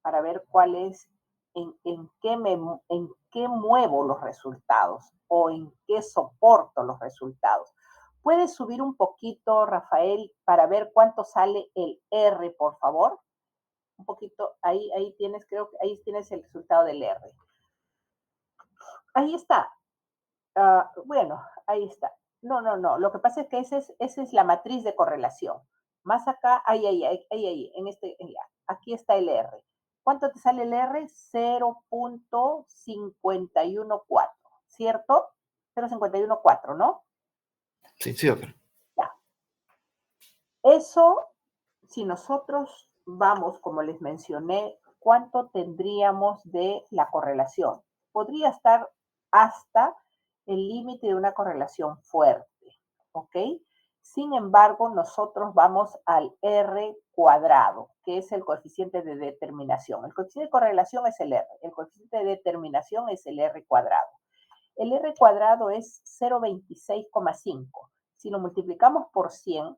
para ver cuál es en qué muevo los resultados o en qué soporto los resultados. ¿Puedes subir un poquito, Rafael, para ver cuánto sale el R, por favor? Un poquito, ahí tienes, creo que ahí tienes el resultado del R. Ahí está. Bueno, ahí está. No. Lo que pasa es que esa es la matriz de correlación. Más acá, ahí, aquí está el R. ¿Cuánto te sale el R? 0.514, ¿cierto? 0.514, ¿no? Sí, sí, doctor. Ya. Eso, si nosotros vamos, como les mencioné, ¿cuánto tendríamos de la correlación? Podría estar hasta el límite de una correlación fuerte, ¿ok? Sin embargo, nosotros vamos al R cuadrado, que es el coeficiente de determinación. El coeficiente de correlación es el R, el coeficiente de determinación es el R cuadrado. El R cuadrado es 0.26,5. Si lo multiplicamos por 100,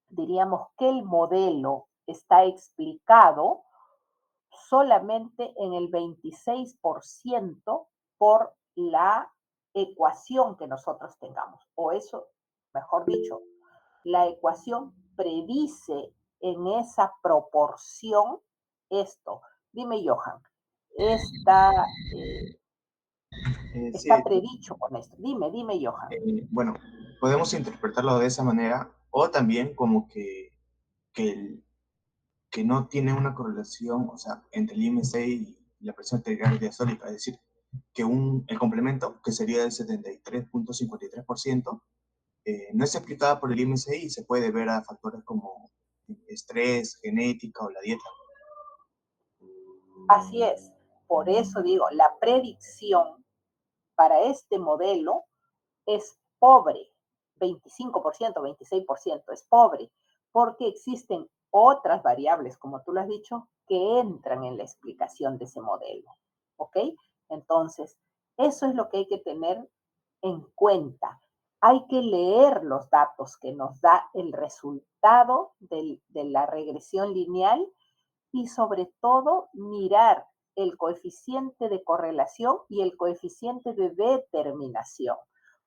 diríamos que el modelo está explicado solamente en el 26% por la ecuación que nosotros tengamos. O eso, mejor dicho, la ecuación predice en esa proporción esto. Dime, Johan, está Sí, predicho con esto. Dime, Johan. bueno, podemos interpretarlo de esa manera o también como que no tiene una correlación, o sea, entre el IMC y la presión arterial diastólica, es decir, que el complemento, que sería del 73.53%, no es explicada por el IMC y se puede ver a factores como estrés, genética o la dieta. Así es. Por eso digo, la predicción para este modelo es pobre, 25%, 26%, es pobre, porque existen otras variables, como tú lo has dicho, que entran en la explicación de ese modelo. ¿Ok? Entonces, eso es lo que hay que tener en cuenta. Hay que leer los datos que nos da el resultado de la regresión lineal y sobre todo mirar el coeficiente de correlación y el coeficiente de determinación,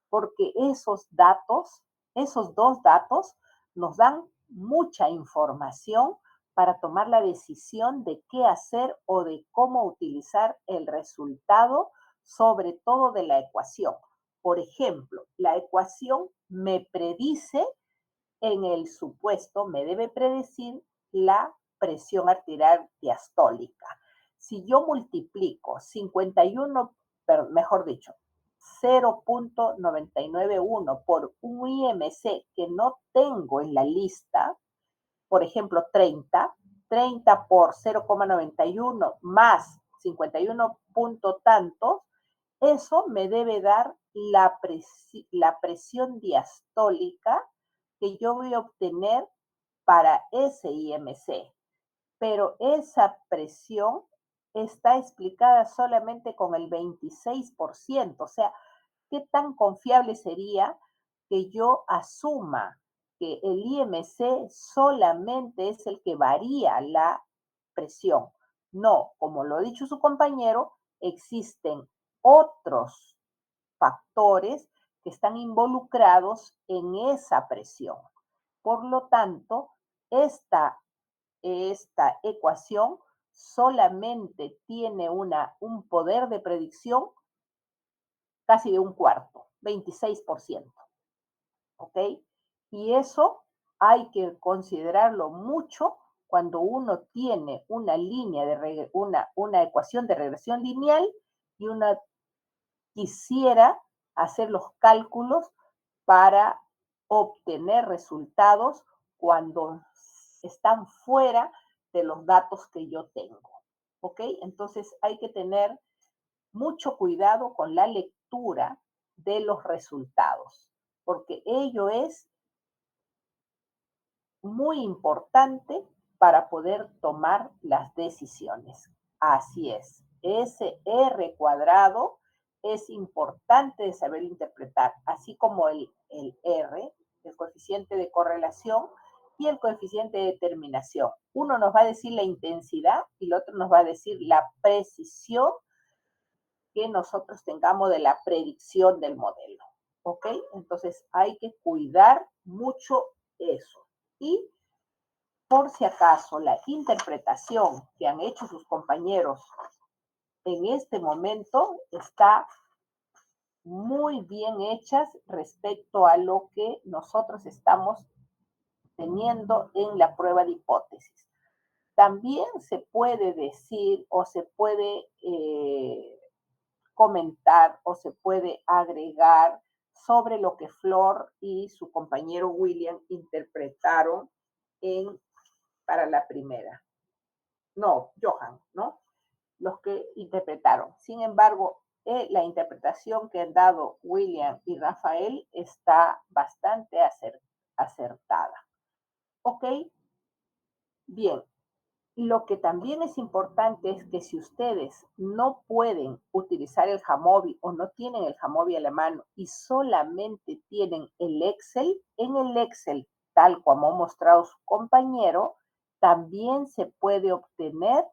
porque esos dos datos nos dan mucha información para tomar la decisión de qué hacer o de cómo utilizar el resultado, sobre todo de la ecuación. Por ejemplo, la ecuación me predice, en el supuesto, me debe predecir la presión arterial diastólica. Si yo multiplico 51, mejor dicho, 0.991 por un IMC que no tengo en la lista, por ejemplo, 30 por 0,91 más 51 punto tantos, eso me debe dar la presión diastólica que yo voy a obtener para ese IMC. Pero esa presión está explicada solamente con el 26%. O sea, ¿qué tan confiable sería que yo asuma que el IMC solamente es el que varía la presión? No, como lo ha dicho su compañero, existen otros factores que están involucrados en esa presión. Por lo tanto, esta ecuación solamente tiene un poder de predicción casi de un cuarto, 26%. ¿Ok? Y eso hay que considerarlo mucho cuando uno tiene una ecuación de regresión lineal y una quisiera hacer los cálculos para obtener resultados cuando están fuera de los datos que yo tengo. ¿Ok? Entonces hay que tener mucho cuidado con la lectura de los resultados, porque ello es muy importante para poder tomar las decisiones. Así es, ese R cuadrado es importante de saber interpretar, así como el R, el coeficiente de correlación, y el coeficiente de determinación. Uno nos va a decir la intensidad y el otro nos va a decir la precisión que nosotros tengamos de la predicción del modelo. ¿Ok? Entonces hay que cuidar mucho eso. Y por si acaso la interpretación que han hecho sus compañeros en este momento está muy bien hechas respecto a lo que nosotros estamos teniendo en la prueba de hipótesis. También se puede decir o se puede comentar o se puede agregar sobre lo que Flor y su compañero William interpretaron para la primera. No, Johan, ¿no? Los que interpretaron. Sin embargo, la interpretación que han dado William y Rafael está bastante acertada. ¿Ok? Bien. Lo que también es importante es que si ustedes no pueden utilizar el Jamovi o no tienen el Jamovi a la mano y solamente tienen el Excel, en el Excel, tal como ha mostrado su compañero, también se puede obtener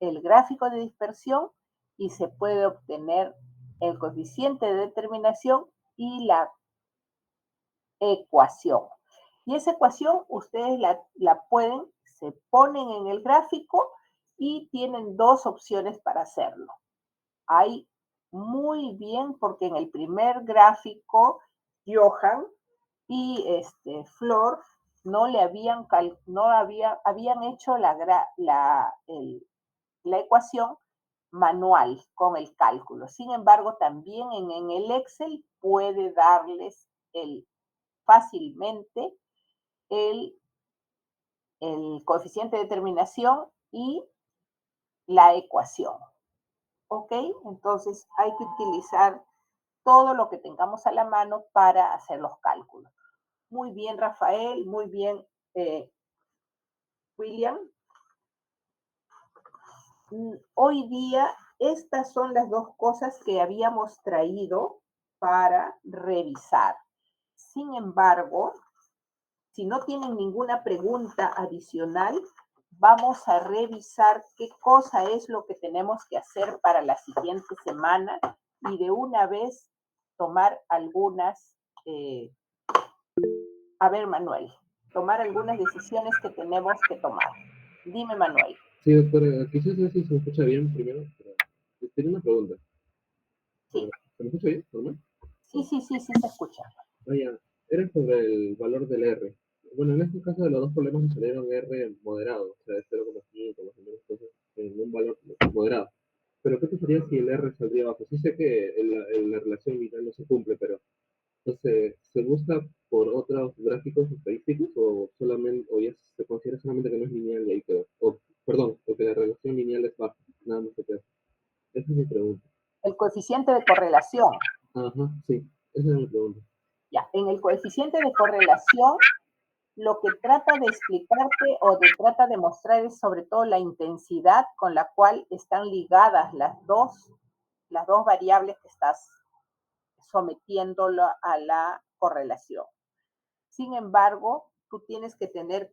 el gráfico de dispersión y se puede obtener el coeficiente de determinación y la ecuación. Y esa ecuación ustedes la pueden, se ponen en el gráfico y tienen dos opciones para hacerlo. Hay muy bien, porque en el primer gráfico, Johan y Flor no le habían, habían hecho la ecuación manual con el cálculo. Sin embargo, también en el Excel puede darles fácilmente el coeficiente de determinación y la ecuación. ¿Ok? Entonces hay que utilizar todo lo que tengamos a la mano para hacer los cálculos. Muy bien, Rafael, muy bien, William. Hoy día, estas son las dos cosas que habíamos traído para revisar. Sin embargo, si no tienen ninguna pregunta adicional, vamos a revisar qué cosa es lo que tenemos que hacer para la siguiente semana y de una vez tomar algunas, a ver, Manuel, tomar algunas decisiones que tenemos que tomar. Dime, Manuel. Sí, doctora, quizás ver si se me escucha bien primero, pero tenía una pregunta. Sí. ¿Se me escucha bien, normal? Sí, se escucha. Vaya, era sobre el valor del R. Bueno, en este caso de los dos problemas me salieron R moderado, o sea, de 0,5 más o menos, entonces, en un valor moderado. Pero ¿qué pasaría si el R saldría bajo? Sí sé que la relación lineal no se cumple, pero entonces, ¿se busca por otros gráficos estadísticos o solamente, o ya se considera solamente que no es lineal y ahí quedó? O, perdón, o que la relación lineal es baja, nada más se queda. Esa es mi pregunta. El coeficiente de correlación. Ajá, sí, esa es mi pregunta. Ya, en el coeficiente de correlación, lo que trata de explicarte o trata de mostrar es sobre todo la intensidad con la cual están ligadas las dos variables que estás sometiéndolo a la correlación. Sin embargo, tú tienes que tener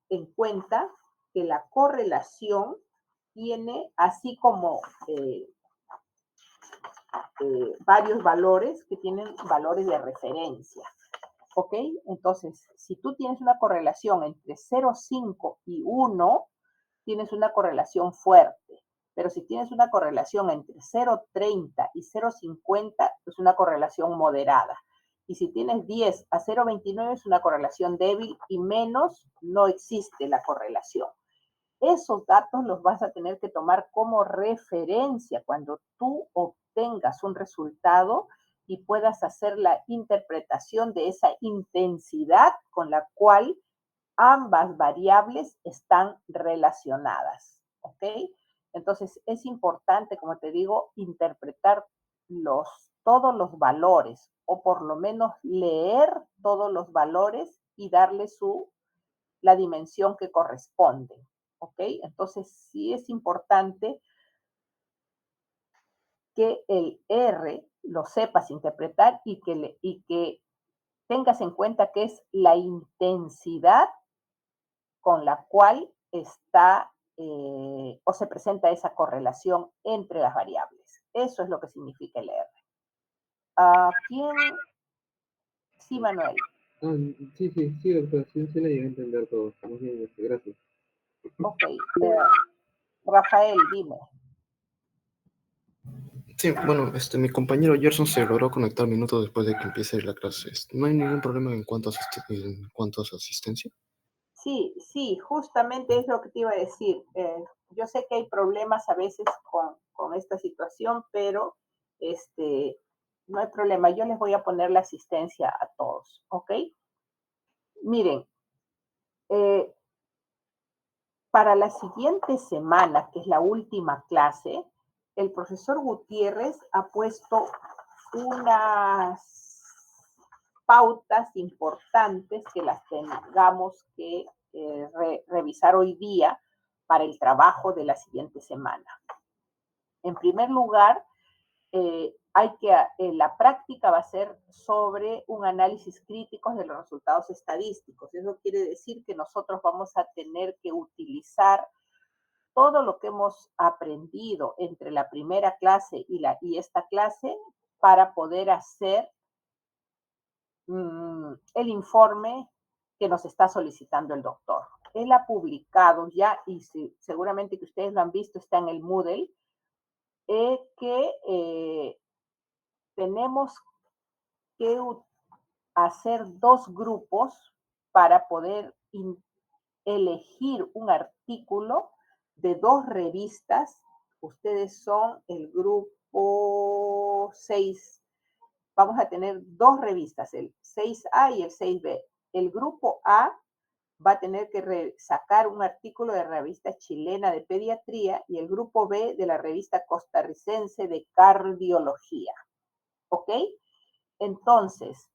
en cuenta que la correlación tiene así como varios valores que tienen valores de referencia. ¿Ok? Entonces, si tú tienes una correlación entre 0,5 y 1, tienes una correlación fuerte. Pero si tienes una correlación entre 0,30 y 0,50, es una correlación moderada. Y si tienes 10 a 0,29, es una correlación débil y menos no existe la correlación. Esos datos los vas a tener que tomar como referencia cuando tú obtengas un resultado y puedas hacer la interpretación de esa intensidad con la cual ambas variables están relacionadas. ¿Ok? Entonces, es importante, como te digo, interpretar todos los valores o por lo menos leer todos los valores y darle la dimensión que corresponde. ¿Ok? Entonces, sí es importante que el R lo sepas interpretar y que Tengas en cuenta que es la intensidad con la cual está o se presenta esa correlación entre las variables. Eso es lo que significa el R. ¿Quién? Sí, Manuel. Sí, doctora, sí le llegué a entender todo. Estamos bien, gracias. Ok. Rafael, dime. Sí, bueno, mi compañero Gerson se logró conectar minutos después de que empiece la clase. ¿No hay ningún problema en cuanto a su asistencia? Sí, justamente es lo que te iba a decir. Yo sé que hay problemas a veces con esta situación, pero no hay problema. Yo les voy a poner la asistencia a todos, ¿ok? Miren, para la siguiente semana, que es la última clase, el profesor Gutiérrez ha puesto unas pautas importantes que las tengamos que revisar hoy día para el trabajo de la siguiente semana. En primer lugar, la práctica va a ser sobre un análisis crítico de los resultados estadísticos. Eso quiere decir que nosotros vamos a tener que utilizar todo lo que hemos aprendido entre la primera clase y esta clase para poder hacer el informe que nos está solicitando el doctor. Él ha publicado ya, y seguramente que ustedes lo han visto, está en el Moodle, que tenemos que hacer 2 grupos para poder elegir un artículo de 2 revistas. Ustedes son el grupo 6. Vamos a tener 2 revistas, el 6A y el 6B. El grupo A va a tener que sacar un artículo de la revista chilena de pediatría y el grupo B de la revista costarricense de cardiología. ¿Ok? Entonces,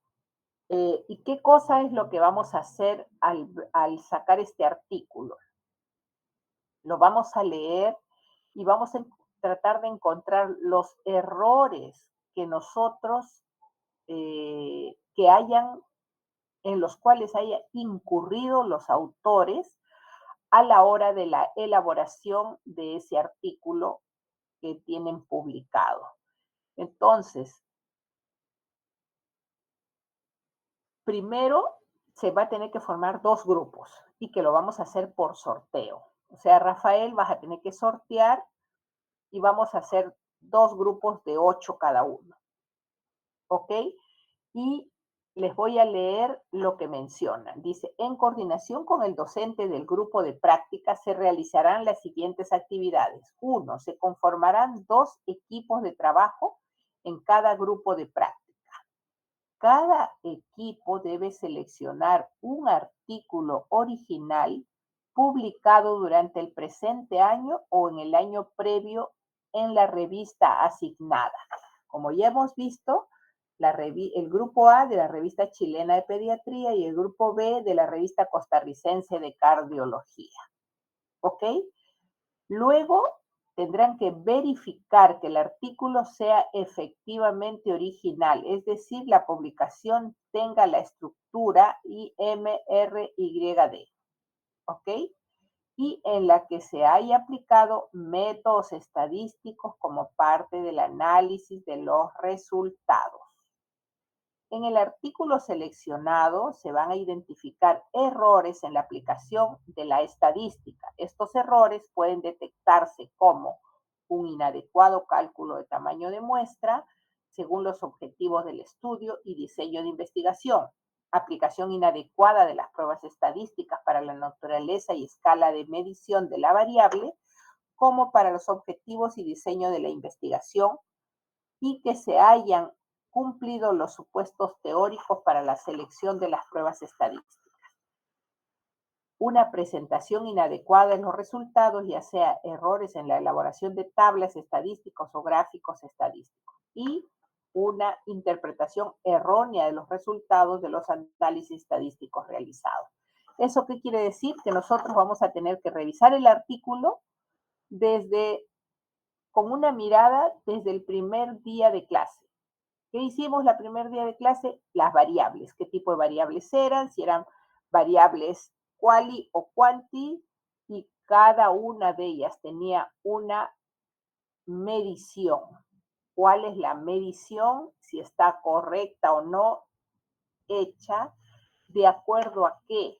¿y qué cosa es lo que vamos a hacer al sacar este artículo? Lo vamos a leer y vamos a tratar de encontrar los errores que nosotros, en los cuales haya incurrido los autores a la hora de la elaboración de ese artículo que tienen publicado. Entonces, primero se va a tener que formar 2 grupos y que lo vamos a hacer por sorteo. O sea, Rafael, vas a tener que sortear y vamos a hacer 2 grupos de 8 cada uno. ¿Ok? Y les voy a leer lo que mencionan. Dice, en coordinación con el docente del grupo de práctica se realizarán las siguientes actividades. 1. Se conformarán 2 equipos de trabajo en cada grupo de práctica. Cada equipo debe seleccionar un artículo original publicado durante el presente año o en el año previo en la revista asignada. Como ya hemos visto, el grupo A de la revista chilena de pediatría y el grupo B de la revista costarricense de cardiología. ¿Ok? Luego tendrán que verificar que el artículo sea efectivamente original, es decir, la publicación tenga la estructura IMRYD, ¿ok? Y en la que se haya aplicado métodos estadísticos como parte del análisis de los resultados. En el artículo seleccionado se van a identificar errores en la aplicación de la estadística. Estos errores pueden detectarse como un inadecuado cálculo de tamaño de muestra según los objetivos del estudio y diseño de investigación, aplicación inadecuada de las pruebas estadísticas para la naturaleza y escala de medición de la variable, como para los objetivos y diseño de la investigación, y que se hayan cumplido los supuestos teóricos para la selección de las pruebas estadísticas. Una presentación inadecuada en los resultados, ya sea errores en la elaboración de tablas estadísticas o gráficos estadísticos. Y una interpretación errónea de los resultados de los análisis estadísticos realizados. ¿Eso qué quiere decir? Que nosotros vamos a tener que revisar el artículo con una mirada desde el primer día de clase. ¿Qué hicimos la primer día de clase? Las variables. ¿Qué tipo de variables eran? Si eran variables quali o quanti, y cada una de ellas tenía una medición. ¿Cuál es la medición? Si está correcta o no hecha, ¿de acuerdo a qué?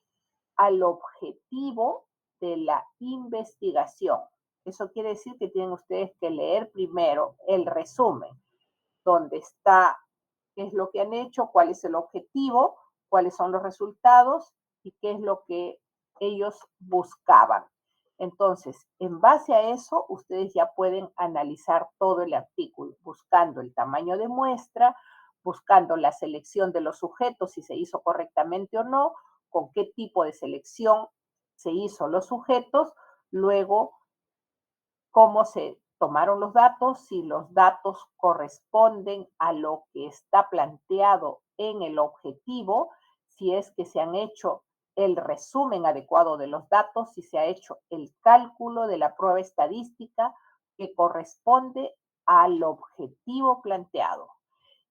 Al objetivo de la investigación. Eso quiere decir que tienen ustedes que leer primero el resumen, donde está qué es lo que han hecho, cuál es el objetivo, cuáles son los resultados y qué es lo que ellos buscaban. Entonces, en base a eso, ustedes ya pueden analizar todo el artículo, buscando el tamaño de muestra, buscando la selección de los sujetos, si se hizo correctamente o no, con qué tipo de selección se hizo los sujetos, luego cómo se tomaron los datos, si los datos corresponden a lo que está planteado en el objetivo, si es que se han hecho el resumen adecuado de los datos, si se ha hecho el cálculo de la prueba estadística que corresponde al objetivo planteado.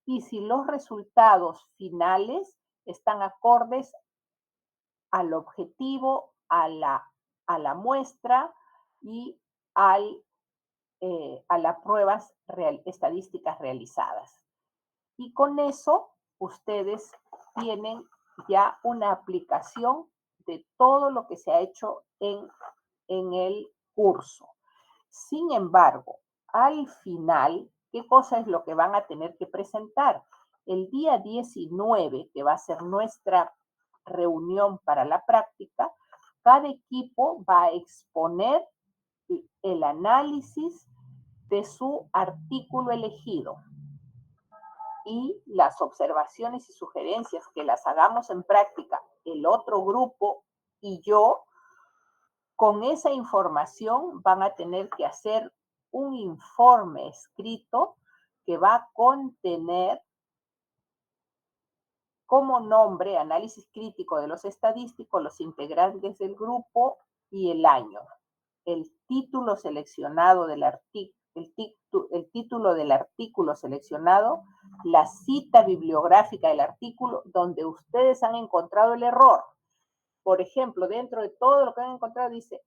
Y si los resultados finales están acordes al objetivo, a la muestra y a las pruebas estadísticas realizadas. Y con eso ustedes tienen ya una aplicación de todo lo que se ha hecho en el curso. Sin embargo, al final, ¿qué cosa es lo que van a tener que presentar? El día 19, que va a ser nuestra reunión para la práctica, cada equipo va a exponer el análisis de su artículo elegido y las observaciones y sugerencias que las hagamos en práctica el otro grupo y yo, con esa información van a tener que hacer un informe escrito que va a contener como nombre análisis crítico de los estadísticos, los integrantes del grupo y el año. El título seleccionado del artículo, el título del artículo seleccionado, la cita bibliográfica del artículo donde ustedes han encontrado el error. Por ejemplo, dentro de todo lo que han encontrado dice,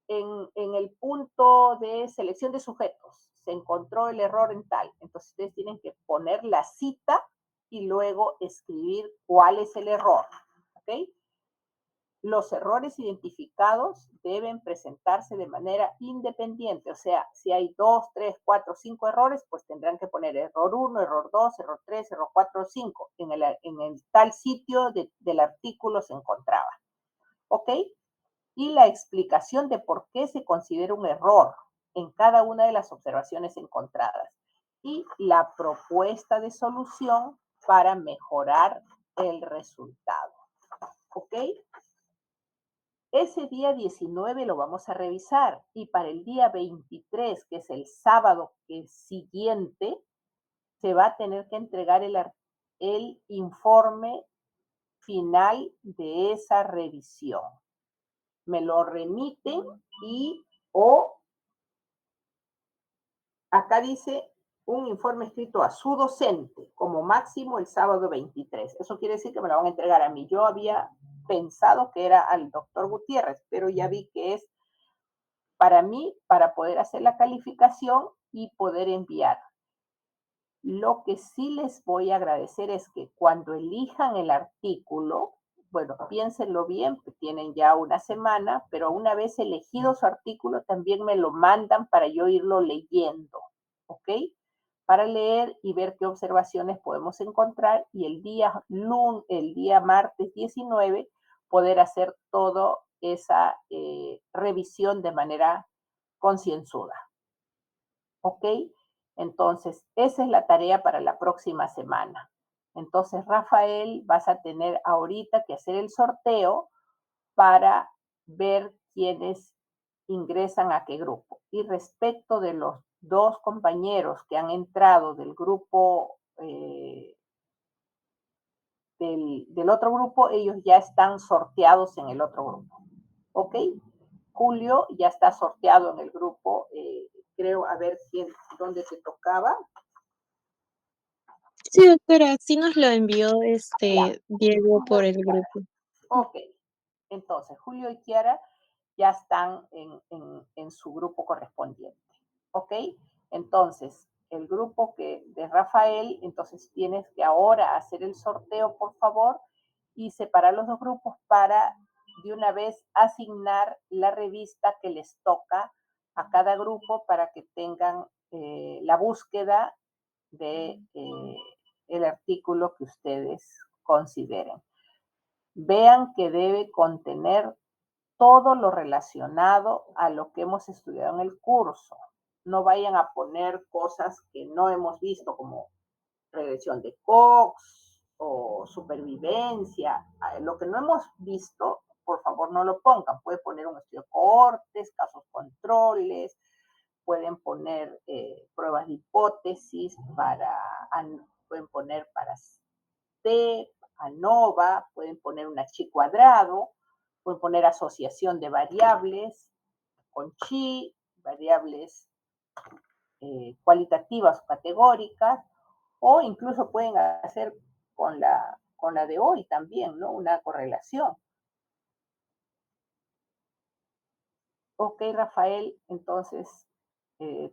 en el punto de selección de sujetos se encontró el error en tal. Entonces ustedes tienen que poner la cita y luego escribir cuál es el error. ¿Ok? Los errores identificados deben presentarse de manera independiente. O sea, si hay 2, 3, 4, 5 errores, pues tendrán que poner error 1, error 2, error 3, error 4, 5. En el tal sitio del artículo se encontraba. ¿Ok? Y la explicación de por qué se considera un error en cada una de las observaciones encontradas. Y la propuesta de solución para mejorar el resultado. ¿Ok? Ese día 19 lo vamos a revisar y para el día 23, que es el sábado siguiente, se va a tener que entregar el informe final de esa revisión. Me lo remiten o acá dice un informe escrito a su docente, como máximo el sábado 23. Eso quiere decir que me lo van a entregar a mí. Yo había pensado que era al doctor Gutiérrez, pero ya vi que es para mí, para poder hacer la calificación y poder enviar. Lo que sí les voy a agradecer es que cuando elijan el artículo, bueno, piénsenlo bien, tienen ya una semana, pero una vez elegido su artículo, también me lo mandan para yo irlo leyendo, ¿ok? Para leer y ver qué observaciones podemos encontrar y el día martes 19 poder hacer toda esa revisión de manera concienzuda. ¿Ok? Entonces, esa es la tarea para la próxima semana. Entonces, Rafael, vas a tener ahorita que hacer el sorteo para ver quiénes ingresan a qué grupo. Y respecto de los 2 compañeros que han entrado del grupo, del otro grupo, ellos ya están sorteados en el otro grupo. ¿Ok? Julio ya está sorteado en el grupo, creo, a ver dónde te tocaba. Sí, doctora, sí nos lo envió Ya, Diego Julio por y el Kiara. grupo. Ok, entonces Julio y Kiara ya están en su grupo correspondiente. ¿Ok? Entonces, el grupo de Rafael, entonces tienes que ahora hacer el sorteo, por favor, y separar los dos grupos para de una vez asignar la revista que les toca a cada grupo para que tengan la búsqueda de el artículo que ustedes consideren. Vean que debe contener todo lo relacionado a lo que hemos estudiado en el curso. No vayan a poner cosas que no hemos visto como regresión de Cox o supervivencia. Lo que no hemos visto, por favor no lo pongan. Pueden poner un estudio de cohortes, casos controles, pueden poner pruebas de hipótesis pueden poner para T, ANOVA, pueden poner un Chi cuadrado, pueden poner asociación de variables con Chi, variables cualitativas o categóricas, o incluso pueden hacer con la de hoy también, ¿no? Una correlación. Ok, Rafael, entonces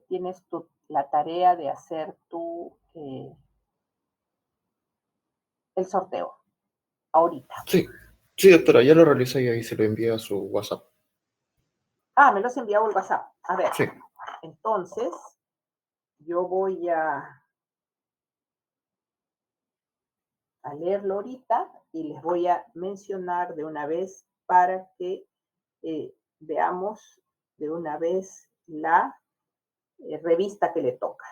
tienes la tarea de hacer el sorteo ahorita. Sí, sí, doctora, ya lo realicé y ahí se lo envié a su WhatsApp. Ah, me los enviado el WhatsApp. A ver, Sí. entonces yo voy a leerlo ahorita y les voy a mencionar de una vez para que veamos de una vez la revista que le toca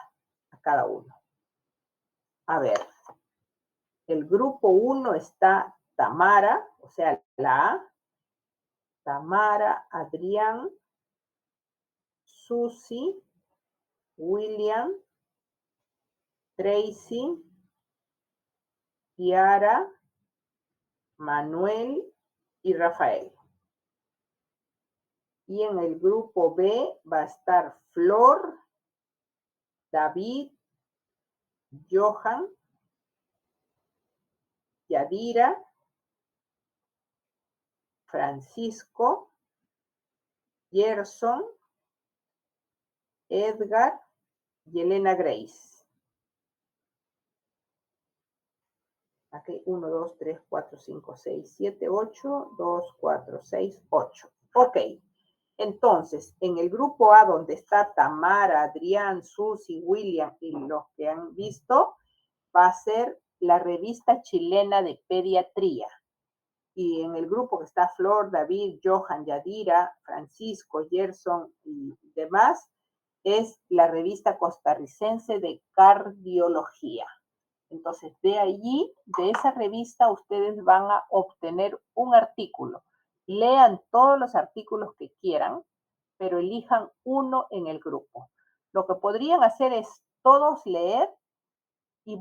a cada uno. A ver, el grupo 1 está Tamara, o sea, la A, Tamara, Adrián, Susi, William, Tracy, Kiara, Manuel y Rafael. Y en el grupo B va a estar Flor, David, Johan, Yadira, Francisco, Gerson, Edgar y Elena Grace. Aquí 1, 2, 3, 4, 5, 6, 7, 8, 2, 4, 6, 8. Ok. Entonces, en el grupo A, donde está Tamara, Adrián, Susi, William y los que han visto, va a ser la revista chilena de pediatría. Y en el grupo que está Flor, David, Johan, Yadira, Francisco, Gerson y demás, es la revista costarricense de cardiología. Entonces, de allí, de esa revista, ustedes van a obtener un artículo. Lean todos los artículos que quieran, pero elijan uno en el grupo. Lo que podrían hacer es todos leer y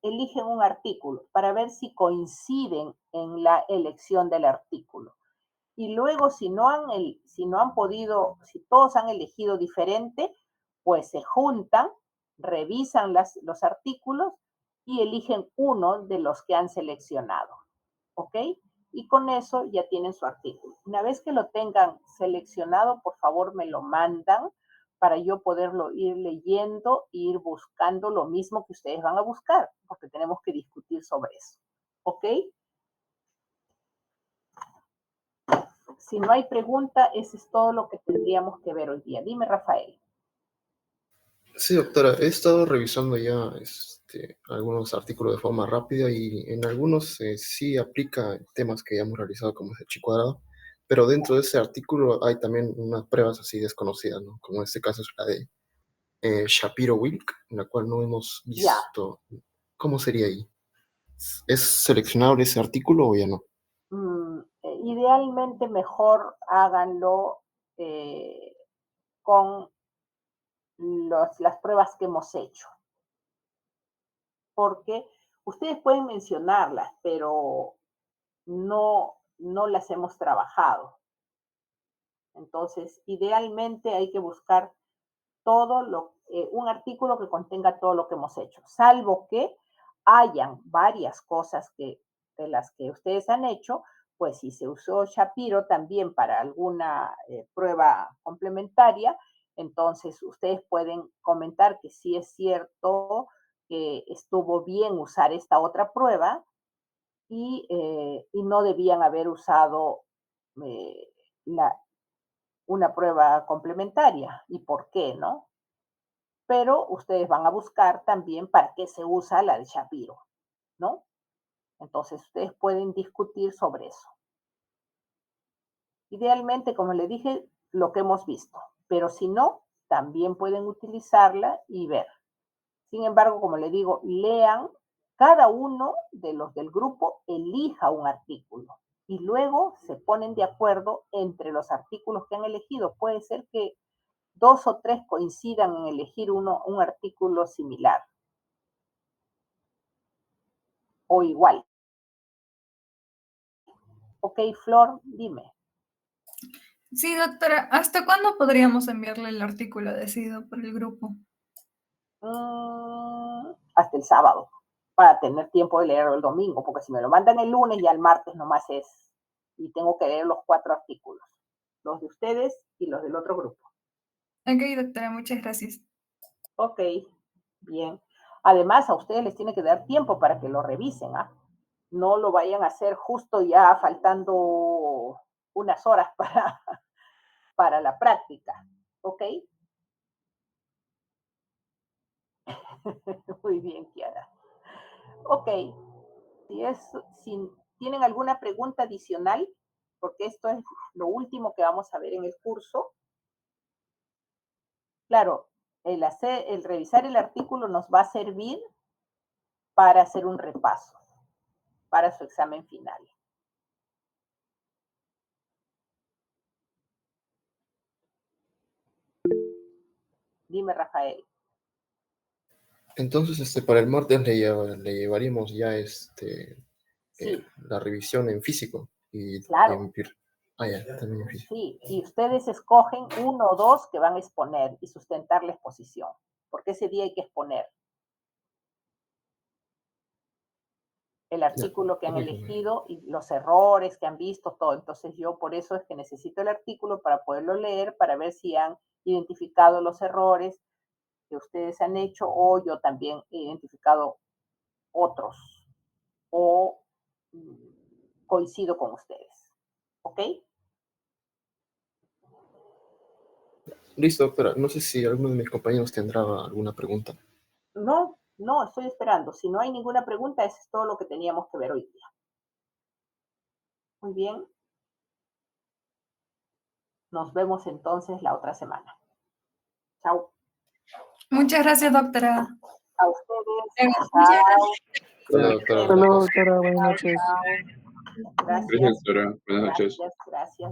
eligen un artículo para ver si coinciden en la elección del artículo. Y luego, si todos han elegido diferente, pues se juntan, revisan los artículos y eligen uno de los que han seleccionado. ¿Ok? Y con eso ya tienen su artículo. Una vez que lo tengan seleccionado, por favor me lo mandan para yo poderlo ir leyendo e ir buscando lo mismo que ustedes van a buscar, porque tenemos que discutir sobre eso. ¿Ok? Si no hay pregunta, eso es todo lo que tendríamos que ver hoy día. Dime, Rafael. Sí, doctora, he estado revisando ya algunos artículos de forma rápida y en algunos sí aplica temas que ya hemos realizado como es el Chi cuadrado, pero dentro de ese artículo hay también unas pruebas así desconocidas, ¿no? Como en este caso es la de Shapiro-Wilk, en la cual no hemos visto. ¿Cómo sería ahí? ¿Es seleccionable ese artículo o ya no? Idealmente mejor háganlo con las pruebas que hemos hecho. Porque ustedes pueden mencionarlas, pero no las hemos trabajado. Entonces, idealmente hay que buscar un artículo que contenga todo lo que hemos hecho, salvo que hayan varias cosas de las que ustedes han hecho, pues si se usó Shapiro también para alguna prueba complementaria, entonces ustedes pueden comentar que sí es cierto que estuvo bien usar esta otra prueba y no debían haber usado eh, una prueba complementaria y por qué, ¿no? Pero ustedes van a buscar también para qué se usa la de Shapiro, ¿no? Entonces ustedes pueden discutir sobre eso. Idealmente, como le dije, lo que hemos visto, pero si no, también pueden utilizarla y ver. Sin embargo, como le digo, lean, cada uno de los del grupo elija un artículo y luego se ponen de acuerdo entre los artículos que han elegido. Puede ser que 2 o 3 coincidan en elegir un artículo similar o igual. Ok, Flor, dime. Sí, doctora, ¿hasta cuándo podríamos enviarle el artículo decidido por el grupo? Hasta el sábado, para tener tiempo de leerlo el domingo, porque si me lo mandan el lunes, ya el martes nomás es, y tengo que leer los 4 artículos, los de ustedes y los del otro grupo. Ok, doctora, muchas gracias. Ok, bien. Además, a ustedes les tiene que dar tiempo para que lo revisen, ¿ah? No lo vayan a hacer justo ya faltando unas horas para la práctica, ¿ok? Muy bien, Kiara. Ok, si tienen alguna pregunta adicional, porque esto es lo último que vamos a ver en el curso. Claro, el revisar el artículo nos va a servir para hacer un repaso para su examen final. Dime, Rafael. Entonces, para el martes le llevaríamos ya Sí, la revisión en físico y claro. ya, también en físico. Sí, y ustedes escogen 1 o 2 que van a exponer y sustentar la exposición, porque ese día hay que exponer el artículo que han elegido y los errores que han visto, todo. Entonces yo por eso es que necesito el artículo para poderlo leer, para ver si han identificado los errores que ustedes han hecho o yo también he identificado otros o coincido con ustedes. ¿Ok? Listo, doctora. No sé si alguno de mis compañeros tendrá alguna pregunta. No, no, estoy esperando. Si no hay ninguna pregunta, eso es todo lo que teníamos que ver hoy día. Muy bien. Nos vemos entonces la otra semana. Chao. Muchas gracias, doctora. A ustedes. Muchas Chao. Hola, doctora. Hola, doctora, buenas noches. Gracias. Gracias, doctora. Buenas noches. Gracias.